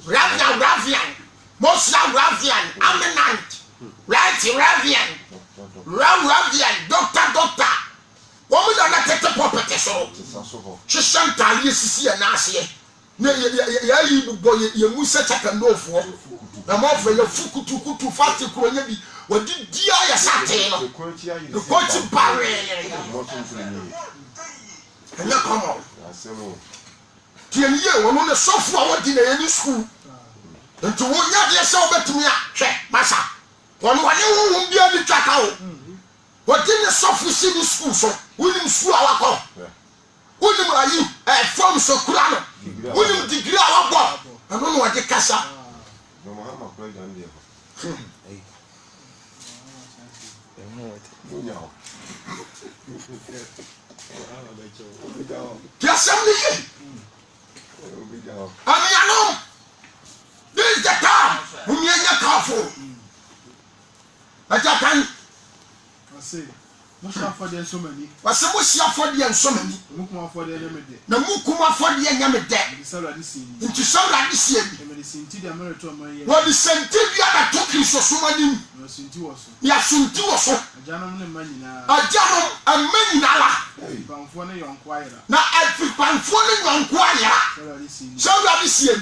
ravian mosia ravian aminant ravian doctor wo mu da na tete property so chishantali sisi na ase na ya yi bubo ye mu se chaka ndofo na mo fe ye fukutu fati kro nya bi wodi dia ya sate no the coach barre anya komo tieniye wono ne sofu a wodi na ye ni school nti wo nya de se obetumi a hwe masa wono wane wo bia ni twaka o wodi ne sofu si ni school so woni school awako woni ayi form so kura no woni degree awabo ano no wadi kasa no mahama kwa jande hey no Kiasamni Amiano this is the time Munyanya careful Ajapan I say Musha for the so many. Wase musia for the and so many. Mukuma for the remedy. Na mukuma for the nyame de. Into so la this year. The sinti the America my. What the senti bia na toki so so many. No sinti was. Ya sinti was so. Ajanom ne mani na. Ajanom amani na la. Panfo ne yon kwire. Na afi panfo ne yon kwire. So la this year.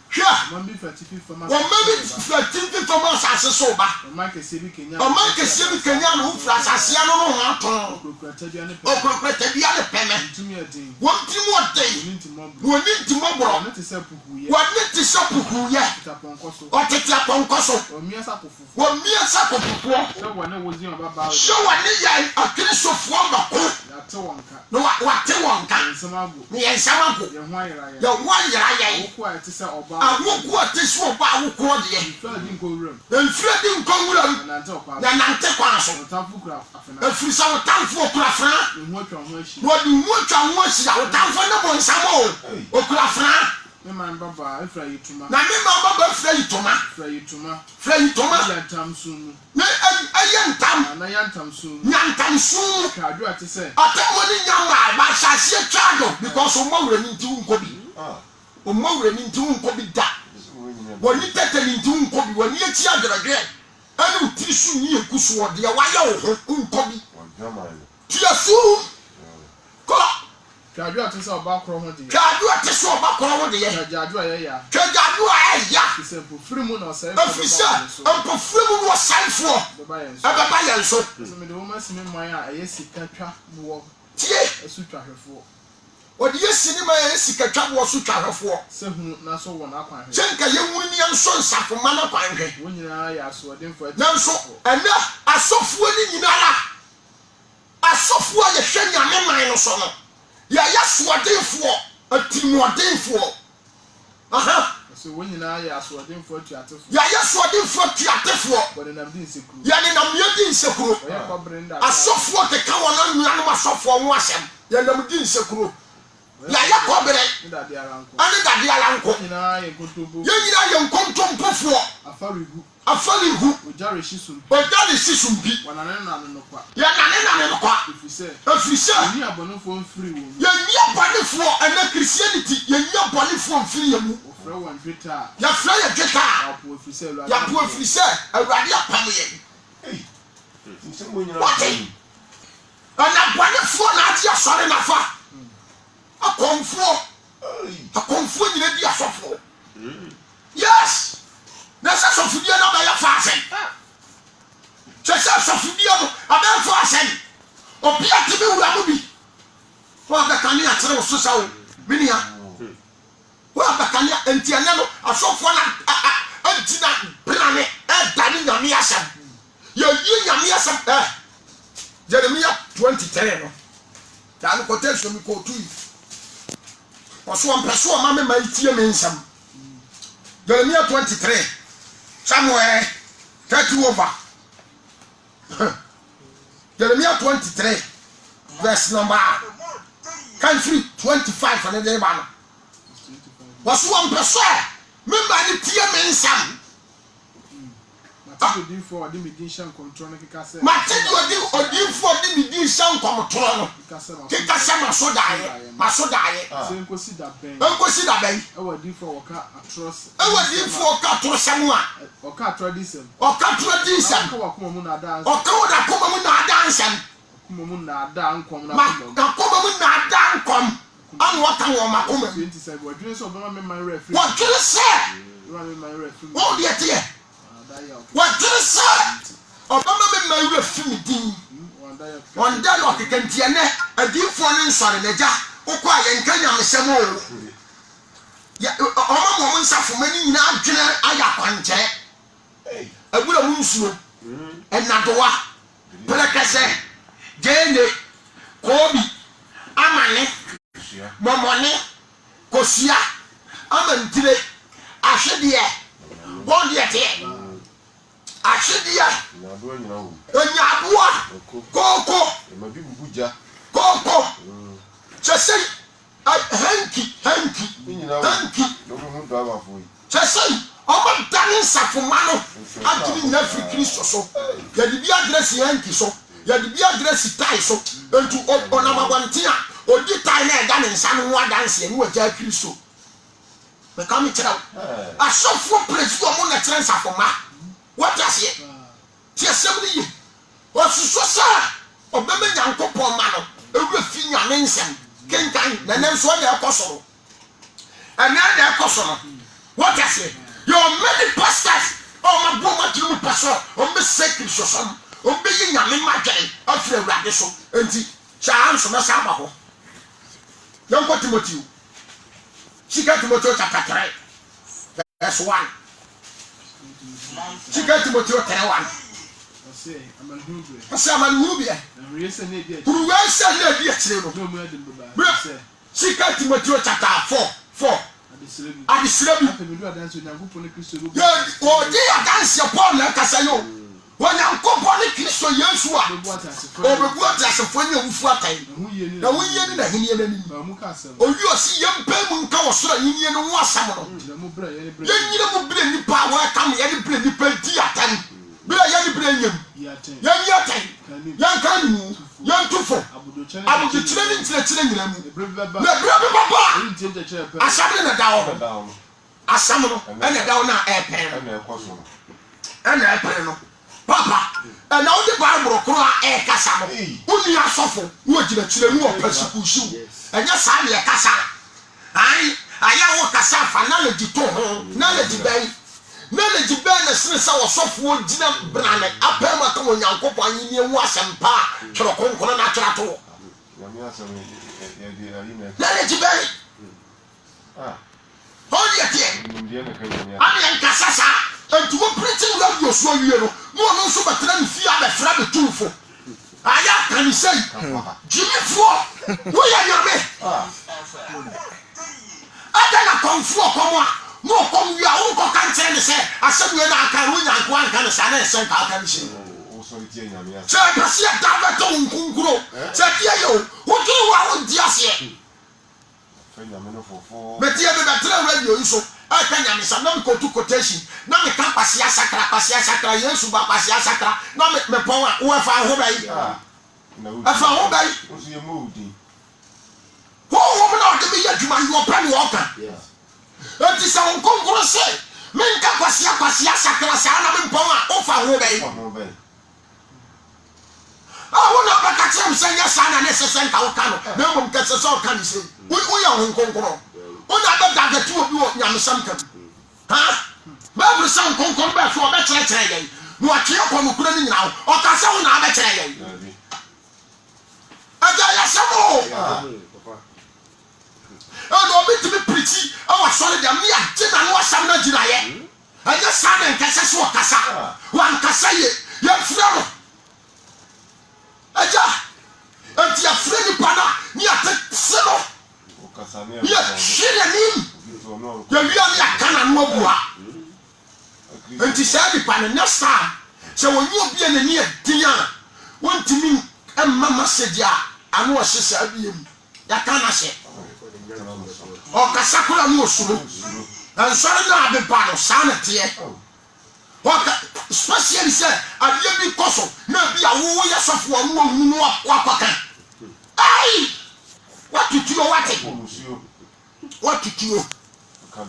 Hwa. Mambi fatifi fama. Wo mambi fatifi fama asase so ba. O man kese bi Kenya. O man kese bi Kenya no ufra asase ano no ho aton. Okrokota bia ne peme. Ntumi adin. Won timi odin. Woni ntimo bro. Ne tese puku ye. Woni tese puku ye. Taponkoso. O tete aponkoso. O miasa kofufu. Wo miasa kofufu. So wona wozi on baba. So woni ya akristofu ba ko. Ya te wonka. No wa te wonka. Nsamago. Ni ensamago. Ye ho ayira ye. Ye ho ayira ye. Oku a tese oba. Awoku a tese oba awoku de. Fela din ko wuram. Enfredi nkonwuram. Na nante kwa so. Otafu kura afena. Efrisa otamfo okura fra. Nhu atwa ho ashi. Wodi hu atwa ho ashi ya otamfo ne bo nsamo. Okura fra. Me man baba efra yituma. Na me man baba efra yituma. Fra yituma. Ya tamsunu. Me ayentam. Na ya tamsunu. Nyantamsu. Kadu atese. Atamoni nyama ba shasie twado because o mawure ni nti unko bi. O mawure ni nti unko bi da. Woni tete ni nti unko bi woni eti adragre. Ani utisu ni ekusu ode ya waya o unko bi. Tiasu. Ko Kadu atese oba kro ho de. Kadu atese oba kro ho de ye. Kadu ayaya. Kadu ayaya. Kise po frimu na sai. Afisa, ampo frimu no sanfo. Ababa yenso. So me de woman sime man a ayesika twa bo. Tie. Esu twa hwefo. Odi yesini ma yesika twa bo so twa hwefo. Se hu na so won akwan hwe. Chenka yewuru ni enso nsafo ma na kwan hwe. Wonyina ya so odemfo ati. Nanso ena asofo ni nyinara. Asofo a ye hwe nyame man no so no. Ya so odemfo, atimu odemfo. Aha. So wonyina ya so odemfo ati atefo. Ya so odemfo ati atefo. Bode na mdi nsekuru. Ya ni na myedi nsekuru. Oya kwa brenda. Asofo te ka wona nua no asofo ho asem. Ya na mdi nsekuru. Ya kwa bere. Nda dia ranko. Ani da dia lanko. Nyina ye kontompo. Ye nyina ye nkontompofo. afali hu ojare shisum bi wanane na no kwa ya nane no kwa efise ni abonofo mfiri wo ya ni abonofo ana Christianity ya ni abonofo mfiri ya mu ofra wan tweta ya fra ya tweta ya po efise awurade apam ye ana abonofo na ati asore na fa akonfo nyina di asofo yes nessa sofia na ba ya fa asen sesa sofia no aba fa asen opia tibi wura mu bi wa ba kan ya tere so sawo binia wa ba kan ya entiane no asofo na antina plane e dani nyame asem ya yi nyame asem Jeremiah 23 no dan quotation mi ko tu waso ampeso ma me maitie me nsam Jeremiah 23 Samuel 30 over Jeremiah 23 verse number country 25 and the man waso ampeso me ma ni tie me nsam Odi for odi midin shan control kika se Matidi odi for odi midin shan control no kika se masodaye enkosi da ben e odi for oka atros samu a oka tradisem ka wakoma mu na da oka woda koma mu na da nsam kuma mu na da nkom na koma mu na da nkom an waka wo makoma 27 wadwene so bama me man referee wadwene se wo de tie wadwene se obama me man referee din wanda yo kekentie ne adifo ne nsore leja ukwa yenka nyamsem o ya omo nsafo mani nyina adwene aya kwanje abura mu nsuo enadowa pelekese jene kobi amane momone kosia amantire ahwedie bondiete ahwedie onyaboa koko chesei hanki chesei omo dani safumano atini na fi Kristo so ya di bi address hanki so ya di bi address tai so entu onamagwantia odi tai na eda ne nsa no adanse ani waja Kristo me kam kira asofo presu omo na kira nsafoma what ase tie semni yi osuso sa obeme nyankopon ma no ewura fi nyame nsem kenkan na nem so na ekosoro ana na ekosoro what ase your many pastors my boma tinu pastor me secret so some be yi nyame madwen afre awurade so enti chance me sa ba ho yanko Timothy Chika Timothy chapter 3 verse 1 Chika Timothy 3:1 Ose amanhuru bia ruwese na di akire no Chika Timothy chapter 4 Adisirabi odi adanse Paul na kasa yo Wanyankopon ne Kristo Yesu a obebu atasefo nya wufu atai na wonye ni na henie nani owi osi yempem nka wosoro henie no wasam no yenyire mu bre nipa wa kam ye ni bre nipa di atan bre ye ni bre nyem yenye atan yanka ni yantufo abudu kire ni kire nyina mu na bre be baba asabe na dawo asam no ene dawo na epen ene epen no papa na odi Bible kro a kasa no uni asofo wo gina kire nu opasikushu enya sa na kasa ai aya wo kasa fa knowledge to ho knowledge bai na sire sa wasofo wo gina brane apema ka Onyankopon anyi ne wu asempa twero konkono na twera to knowledge bai odi atie ani kasa sa entu wo preaching radio so wie no no so betra ni fi abefra betufo aya kanisai jimifo wo ya yome ada na konfo komo a no kom wi a wo ko kan tire ni se asebue na aka wo nyanko anka ne sa na esen ka aka ni se o so tie nyame ya se pasi ya da beto nkunkuro se tie yo wo tu wa wo di ase fe nyame no fofo betia be betra radio so I can't say no go to quotation. No me can pass ya sakra yesu ba pass ya sakra. No me power wo fa ho bai. Afa ho bai. What's your mood? Wo woman no de me ya djuma no pra ni wo kan. Enti sa won konkoro se me nka pass ya sakra sa na me power wo fa ho bai. Ah, who not back at him saying yes, son, and necessary Kaukano. No one gets us all can say. We are on Congo. Who not back the two of you, Yamasanka? Huh? Bible son come back for a better trade. No, I can't come now, or Casson, I better trade. I got some more. Oh, no, to be pretty. Oh, I saw them near dinner, was some not deny. I just saw them Cassas or Cassa. One Cassaye, young fellow. Aja, enti ya freni pana ni ate selo. Ya shire nim. Ya wi ani akana no bua. Enti sa ni pana na sa. Se wonyi obi anani adin a wontimi emma message a anu o hye abi em. Ya kana se. O kasa kula no osuro. Ansore na abepa no sa na te. Especially say adia bi koso na bi awo ya sofo awo hunu akwaka ai what to do what to do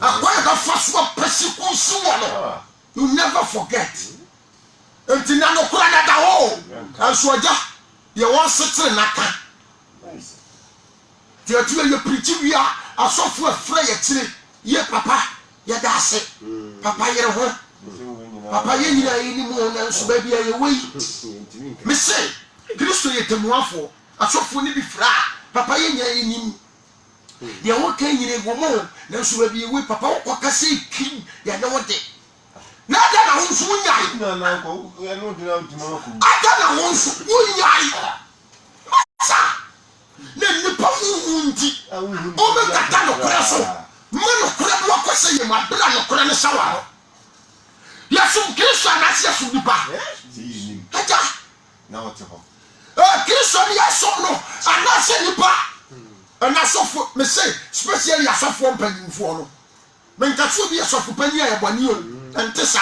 akwa ga faso pesiku suwo you never forget entina no kura na da ho ansoja ye won setere naka ti atu ye preach wia asofo afra ye tire ye papa ye da ase papa ye ho papa ye nyina yi ni mo na nso ba bia ye wei me say Kristo ye temuafo asofo ni bi fra papa ye nyina yi ni ye wo kan nyina go mo na nso ba bia wei papa wo kwakase kin ya na wo de na da na wonso nyai na ko eno dina utuma ko ada na wonso nyai sa na nipa unti o me kata no kora so mo kora bo kwase ye ma bra no kora ne sawa Yasum Kristo anasi yasum nipa. Aja. Na wote ho. Kristo ni yasum no anasi nipa. Anasofo me say specially asofo mpanyimfo no. Me nkafo bi asofo panyi ayabani o. Ente sa.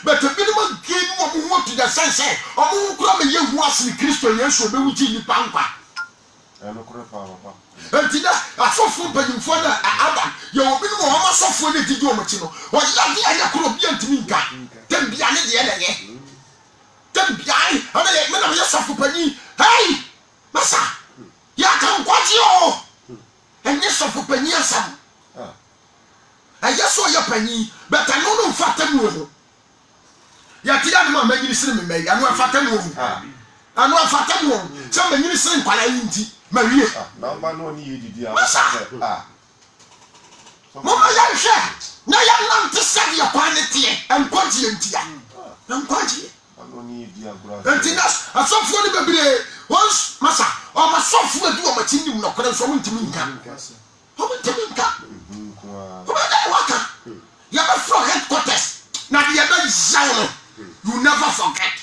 But bi no man game mo mo to the sense omo kura me yehu asini Kristo Yesu obewuji nipa nkwa. Eno kura pa. Entida asofo mpanyimfo na aba ye obi no mo asofo na didi omochi no. O ya di anya kura obi antimi nka. Tembia ne de ye. Tembia ana ye me na ye sofo panyi. Hey! Masa. Ya kan kwaji o. Enye sofo panyi asam. Ayeso ye panyi, but I no fatam wo. Ya ti ya no manyini sire me mai, anu fatam wo. Anu fatam wo. Se manyini sire nkwala yinti, ma wie. Na ba no ni yedidi a. Mama ya hwe. Na ya nam te se ye kwane tie, enkwaji yentia. Enkwaji. Ano ni yedi agura. Entinas, asofo ni bebre. Once masa, o ma sofo adu o ma tinim no kore so ntimi nka. O ntimi nka. You have from headquarters. Now the other zone. You never forget.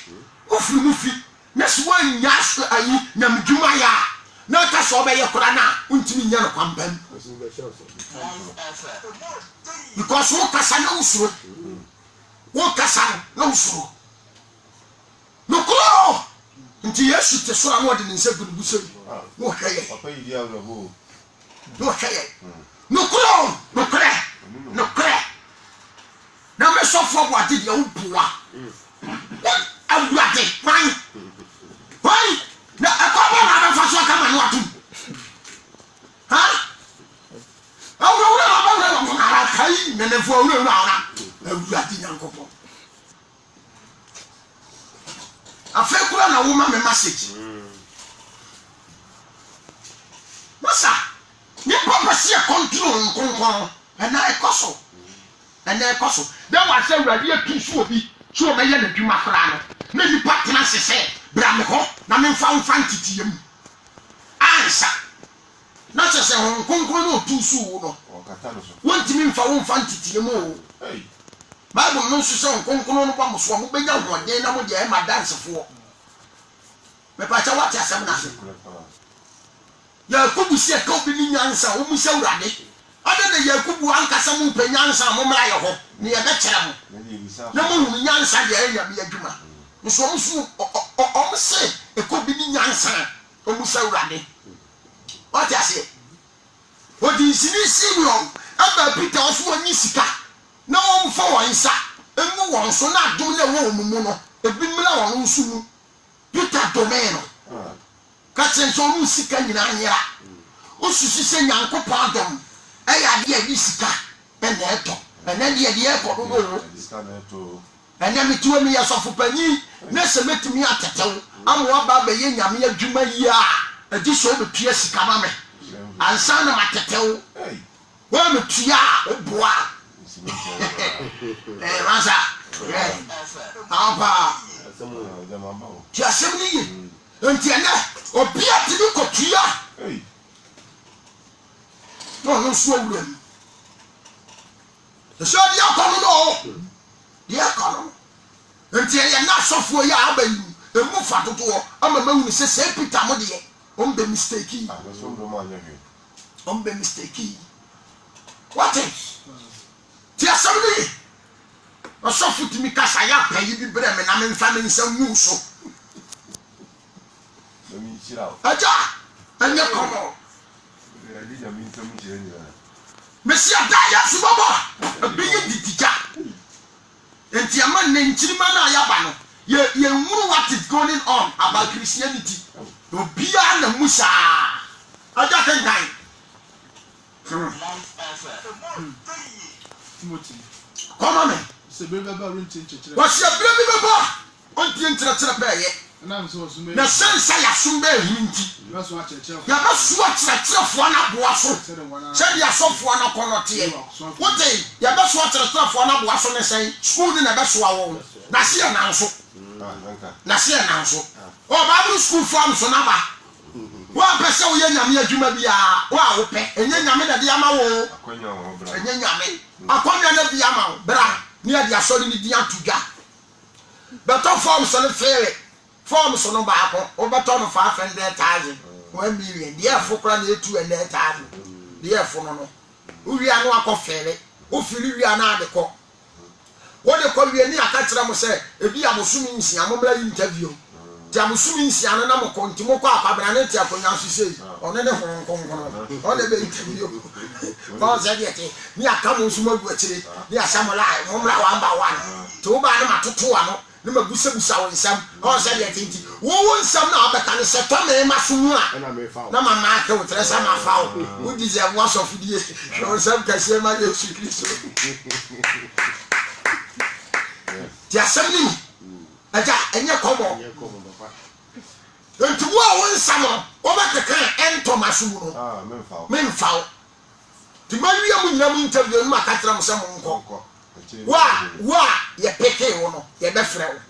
Ufi mufi. Next one yash ayi nyamjumaya. Na ka so be yakura na untimi nya no kwambam. Because wo kasa na usuro. Wo kasa na usuro. No kro. Nti Yesu te so anu de nse gudu so. Wo hweye. Papa yi dia wo. Wo hweye. No kro, no kre. No kre. Na me so for what did you bua? Awurade, why? Why? Na akoma na fa so kama no atum. Ha? Awurade na kai na nefo awurade na awurade nyankopɔ. Afekura na woman me message. Masa, ni papa see control nkonkon. And I koso. And I koso. Then was say we are too so bi. So me ye na dwuma fra no. Na ni partner se bra me ho na me fa titiem. Ansa. Na se nkonkon no too so no. O kata no so. Wonti me fa titiem o. Hey. Bible no so nkonkon no ba mo so mo benya hoden na mo je e ma dance fo. Me pa cha wati asem na se. Ya ko bu se ka obi ni nyansa o mu se urade. ade ne yakubu ankasa mu panyansa momra ye ho ne ye bekyere mo na mo hu nyansa de anya me adwuma nso omsu omse ekobi ni nyansa omusa urade what you say what is senior aba Peter ofu onyi sika na omfo wonsa emu wonso na adom na wo omumu no ebi mla won nsu mu Peter domeno ka chenso omu sika nyina anyira osusu se nyankopon adom eya de abi sika ene eto ene de ekọ do do ene mituo mi yasofu panyi na se metimi atetew amwa ba be ye nyame adwuma yi a edi so be pie sika ma me ansa na matetew wa me tua oboa masa apa tia semni yi entiana obia tibi kotua no so wuram so dia kono no dia kono entiana na sofo ya abayi emu fa toto ama mawu se Peter mo de ombe mistake ombe mistake what is tia semni osofo timi kasa ya payi bi bre me na me mfa me nsam mu so aja anya kono Messi adaya subaba biye ditija enti ama nenchirima na ayaba no ye nwuru what is going on about Christianity obia na musa aja kan Timothy come on se bebe ba runti nchechire wa se bebe ba onti nchechire ba ye na so sume na sensa ya sumbe hinti ya so achechire ya ba so achechire fo na boa so se dia so fo na konote wote ya ba so achechire fo na boa so ne sen school ni na ba so awo na se na nso na se na nso o ba school form so na ba wa pese wo ye nyame adwuma bia wa wo pe enye nyame da dia ma wo enye nyame akonya na bia ma wo bra ni ade asori ni dia tudwa beto form so ne fere form so no ba ko o beto no 500,000 1 million dia fokra na 200,000 dia fo no uwi anu akofere o firi wi ana ade ko wo de ko wi ni aka kire mo se ebi abosumi nsia mo bra interview Jamusumi nsia no na mo kontimo kwa akabra ne ti akonya sise one ne honkonkono one be interview ko ze diete ni aka mo nsuma gu akire ni asamola mo mra wa amba wa to ba ne matoto ano ne magusa busa wo nsam ko ze diete nti wo nsam na abeka ne se to me maso a na mama ka wo tresa ma fa wo wo deserve wa so fidie so nsam kase ma Yesu Kristo ti asamni aja enye komo nti wo a won samo wo ba keka ento maso mu no memfa ti ma wi am nyina mu interview no maka tra mo se mo nko wa ye peke wo no ye be frɛ wo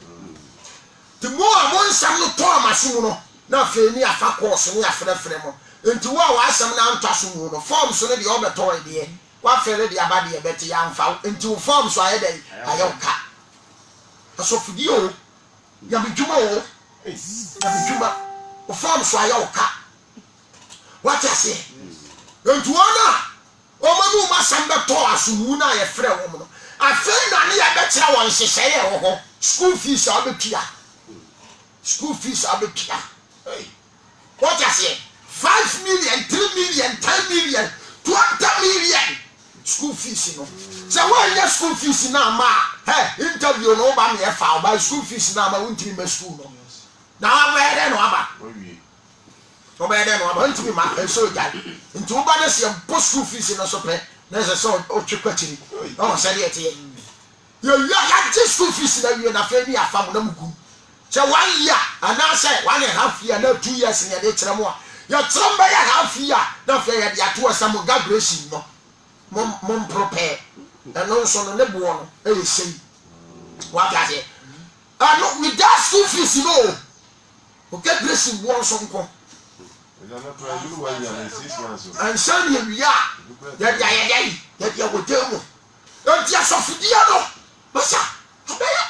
ti mo a won sam no to maso mu no na fe ni afa course ni afrɛ mo nti wo a wa asam na anto aso mu no form so ne de obeto e de wa fere de abade ye beti ya mfa nti wo form so aye de ayoka asofudi o ya bijuma o ya bijuma o form so ayoka what I say nti wona o manu masamba to asumu na ye frɛ wo no afei na ne ya bekyerɛ won hyehyɛ wo ho school fees abetua what I say 5 million 3 million 10 million 20 million school fees no se one year school fees na ma interview no ba me e fa ba school fees na ma wonti me school no na wa were no aba o ba de no aba wonti ma e so ja nti wo ba de se po school fees no so pe na se so o twekwakyiri o se de ete ya school fees na wi na fa ni afa mo na mugu se 1 year ana se 1.5 year na 2 years ne de kire mo ya tramba ya half year na fa ya de ato asamo graduation no mom prepare no so no ne bo no e sei what I say no with that school fees no okay blessing won so nko and send you ya go tell don't ya so fidia no basa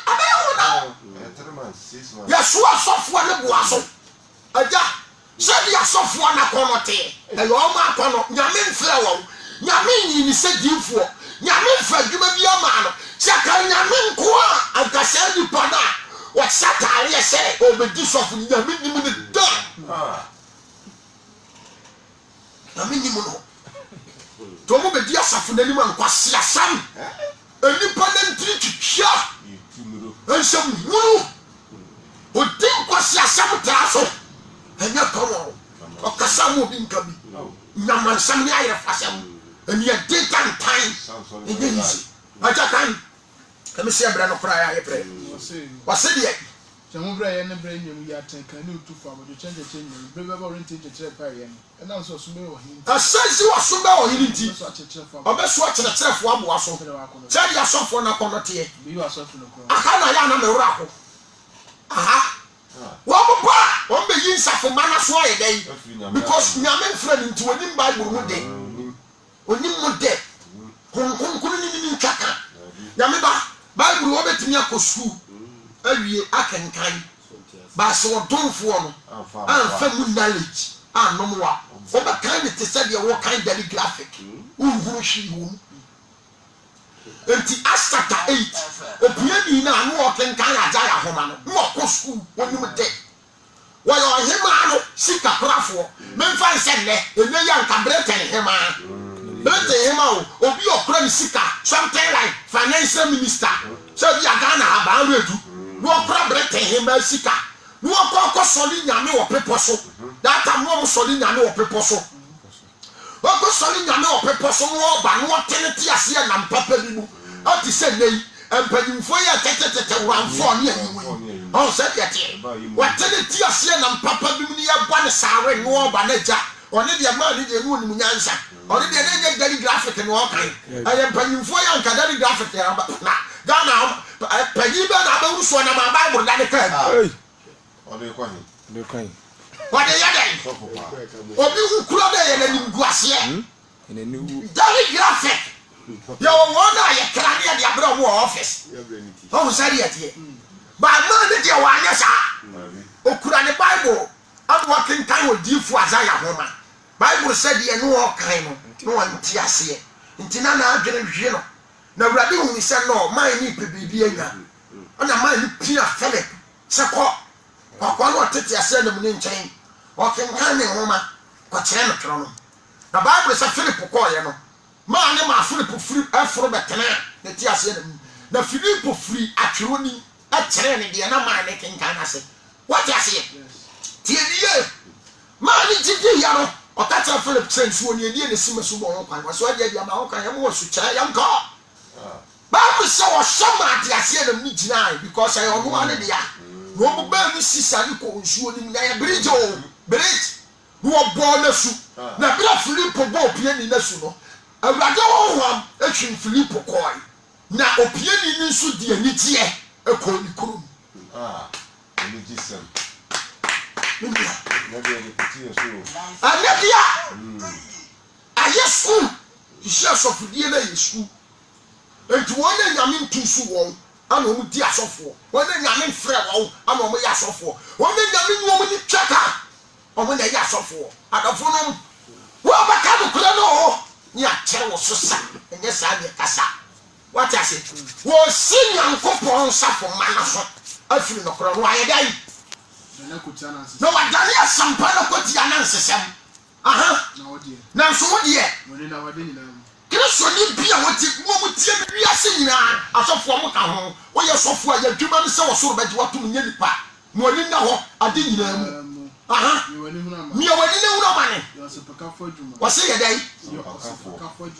abaya wona ya so asofo ne bo aso aja se dia asofo na kono te e yo ma kono nyame mfra wo nyame yi ni se diifo nyame fa dwuma bi ama no se ka nyame nko a ankasa ni pada wa satare ye se obedi sofo nyame ni mu ne da nyame ni mu no to mo bedi asafo nanim ankwase asam enipa na ntiri twitwa ensem hunu odin kwase asam traso enya komo okasa mo bi nka bi nyamansam ni ayɛ fasɛm ɛni yɛ den kan ɛnyɛ yisi agya kan ɛmi sɛ ɛbrɛ no koraa yɛ ayɛ brɛ wɔse deɛ sɛmo brɛ yɛ ne brɛ nyɛmu yɛ atɛn kan ne otu fa abɔdwo kyɛnkyɛkyɛ nyɛmu brɛ bɛba ɔrente kyerɛkyerɛ pa yɛ no ɛnam sɛ ɔsom bɛyɛ ɔhene nti ɛsɛn si wɔsom bɛyɛ ɔhene nti ɔbɛso akyerɛkyerɛfoɔ aboa so sɛdeɛ asɔfoɔ no akɔnɔ teɛ aha na yɛ ana mɛwura ko aha wɔn bɔ a wɔn bɛ yi nsafo ma na so ayɛ dɛ because nyame nfura ni nti onim bible mu de onim mu de konkonkoro ni ntwaka nyame ba bible wɔ betumi akɔ sukuu awie akenkan baasi wɔdomfoɔ no anfa mu knowledge anom wa wɔbɛkan ne te sɛ deɛ wɔkan daily graphic nhuru hwii wɔ mu enti asata 8 opiani na anu okenkan aja ya homa no no ko school wonim de wa yo hema no sika krafo memfa nse ne enye ya nka breten hema breten hema o obi okra ni sika something like financial minister so bi aga na aba redu no okra breten hema sika no okọ soli nyame wo pepo so that time no soli nyame wo pepo so wako soli nyame wo pepo so no ba no teneti ase na mpapa bi mu ati se nei empanyimfo ya tete wanfo ne ayiwu on se yete wateneti ase na mpapa bi mu ne ya bɔ ne sare no ba na ja one de ma ne de nu ni munyansa one de ne daily graphic no kan aye empanyimfo ya nka daily graphic ya ba na Ghana panyi ba na ba ruso na ma bible da ne kan ode kwa ni ne kan wade ya dai obi hu kura de ye na ni guase ene ni wu daily graphic yo wona ye krane ya de abro mo office o sari ate ba ma ne de wa anya sa okura ne bible am working kan odifu azaya homa bible said ye no o kan no anti ase ntina na adwene hwe no na wurade hu se no man ni pebibi anya ona man ni pia Philip se ko no tete ase na mu ne nchen o kan ne homa ko kire no tro no na bible said Philip ko ye no man ne ma Philip free afro betena na ti ase na Philip free atwero ni akyere ne de na man ne kenkan ase what you say tie die man ni jiji ya no o ka tell Philip sense woni edi ne sima so bo ho kwan so adia dia ma ho kan yam wo su kya yam ko bible say o shama ade ase na mi gina because I onu ane dia no mo ba ni sisa ni ko nsuo ni na ya bridge no bo na su na bra Philip bo opie ni na su no awurade wo hwam etwin Philip koi na opie ni nsu di ani tie ekọ ni kurum ni jisem India na de repetir so anadia ayesu isia sofudie na yesu entu wona nyame ntusu won ana omu di asofo wona nyame frɛ won ana omu ya asofo wona nyame nwo mu ni twaka omu na ya asofo adafo no wo ba ka do kura no ni akyere wo so sa enye sa de kasa what I say wo si nyankopɔn safo manaso afiri no kura no ayedai no wadane asampa no koti anansesem aha na so wo de Kristo ni bia woti wo mutie bi ase nyina asofo mo ka ho wo ye sofo a ya dwuma ne se wo soro baji watum nya nipa mo ni na ho ade nyina mu aha mi wani ne wura mane wase ye dai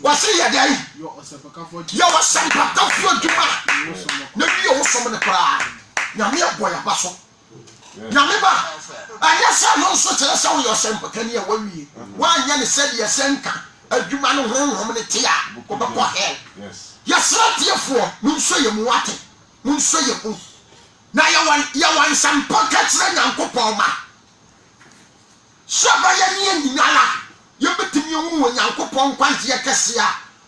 wase ye dai yo wasampa ka fo dwuma na bi wo som ne kra nyame aboy abaso nyame ba anya sa no so tere sa wo yo sampa kan ye wawie wa anya ne se de senka adwuma no honhom ne tia ko be ko hel yesra tiefo munso ye muwate munso ye mu na ya wan sampa ka tere nyankopɔn ma saba ya ni nyinala ye betimi hu nyankopɔn kwante ye kese a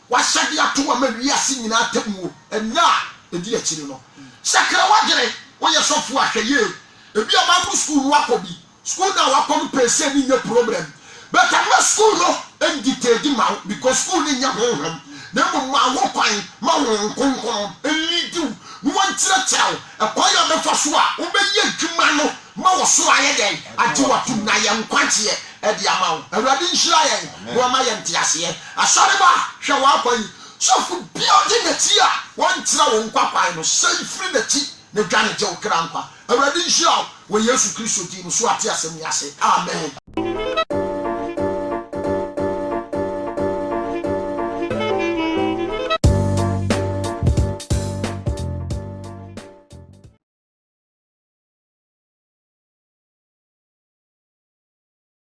wa hyade ato wa ma wiase nyina tamu enna edi akiri no sakra wagere wo ye sofo ahweye ebi ama school no akobi school na wakom pese ni nye problem but ama school no enditedi ma because school ni nya honhom na mo ma wo kwan ma wo nkonkon elidiw no wantira kyerɛw ɛkwan ya bɛfa so a wobɛyɛ adwuma no ma wo so ayɛ dɛn ade watum na yɛ nkwanteɛ ɛde ama wo awurade nhyira yɛn na ɔma yɛn nteaseɛ asɔre ba hwɛ wakwan sɔfo building n'akyi a wɔntira wo nkwa no sɛi firi n'akyi na dwane gye wo kra nkwa awurade nhyira wo wɔ yesu kristo din so ate asɛm yɛase amen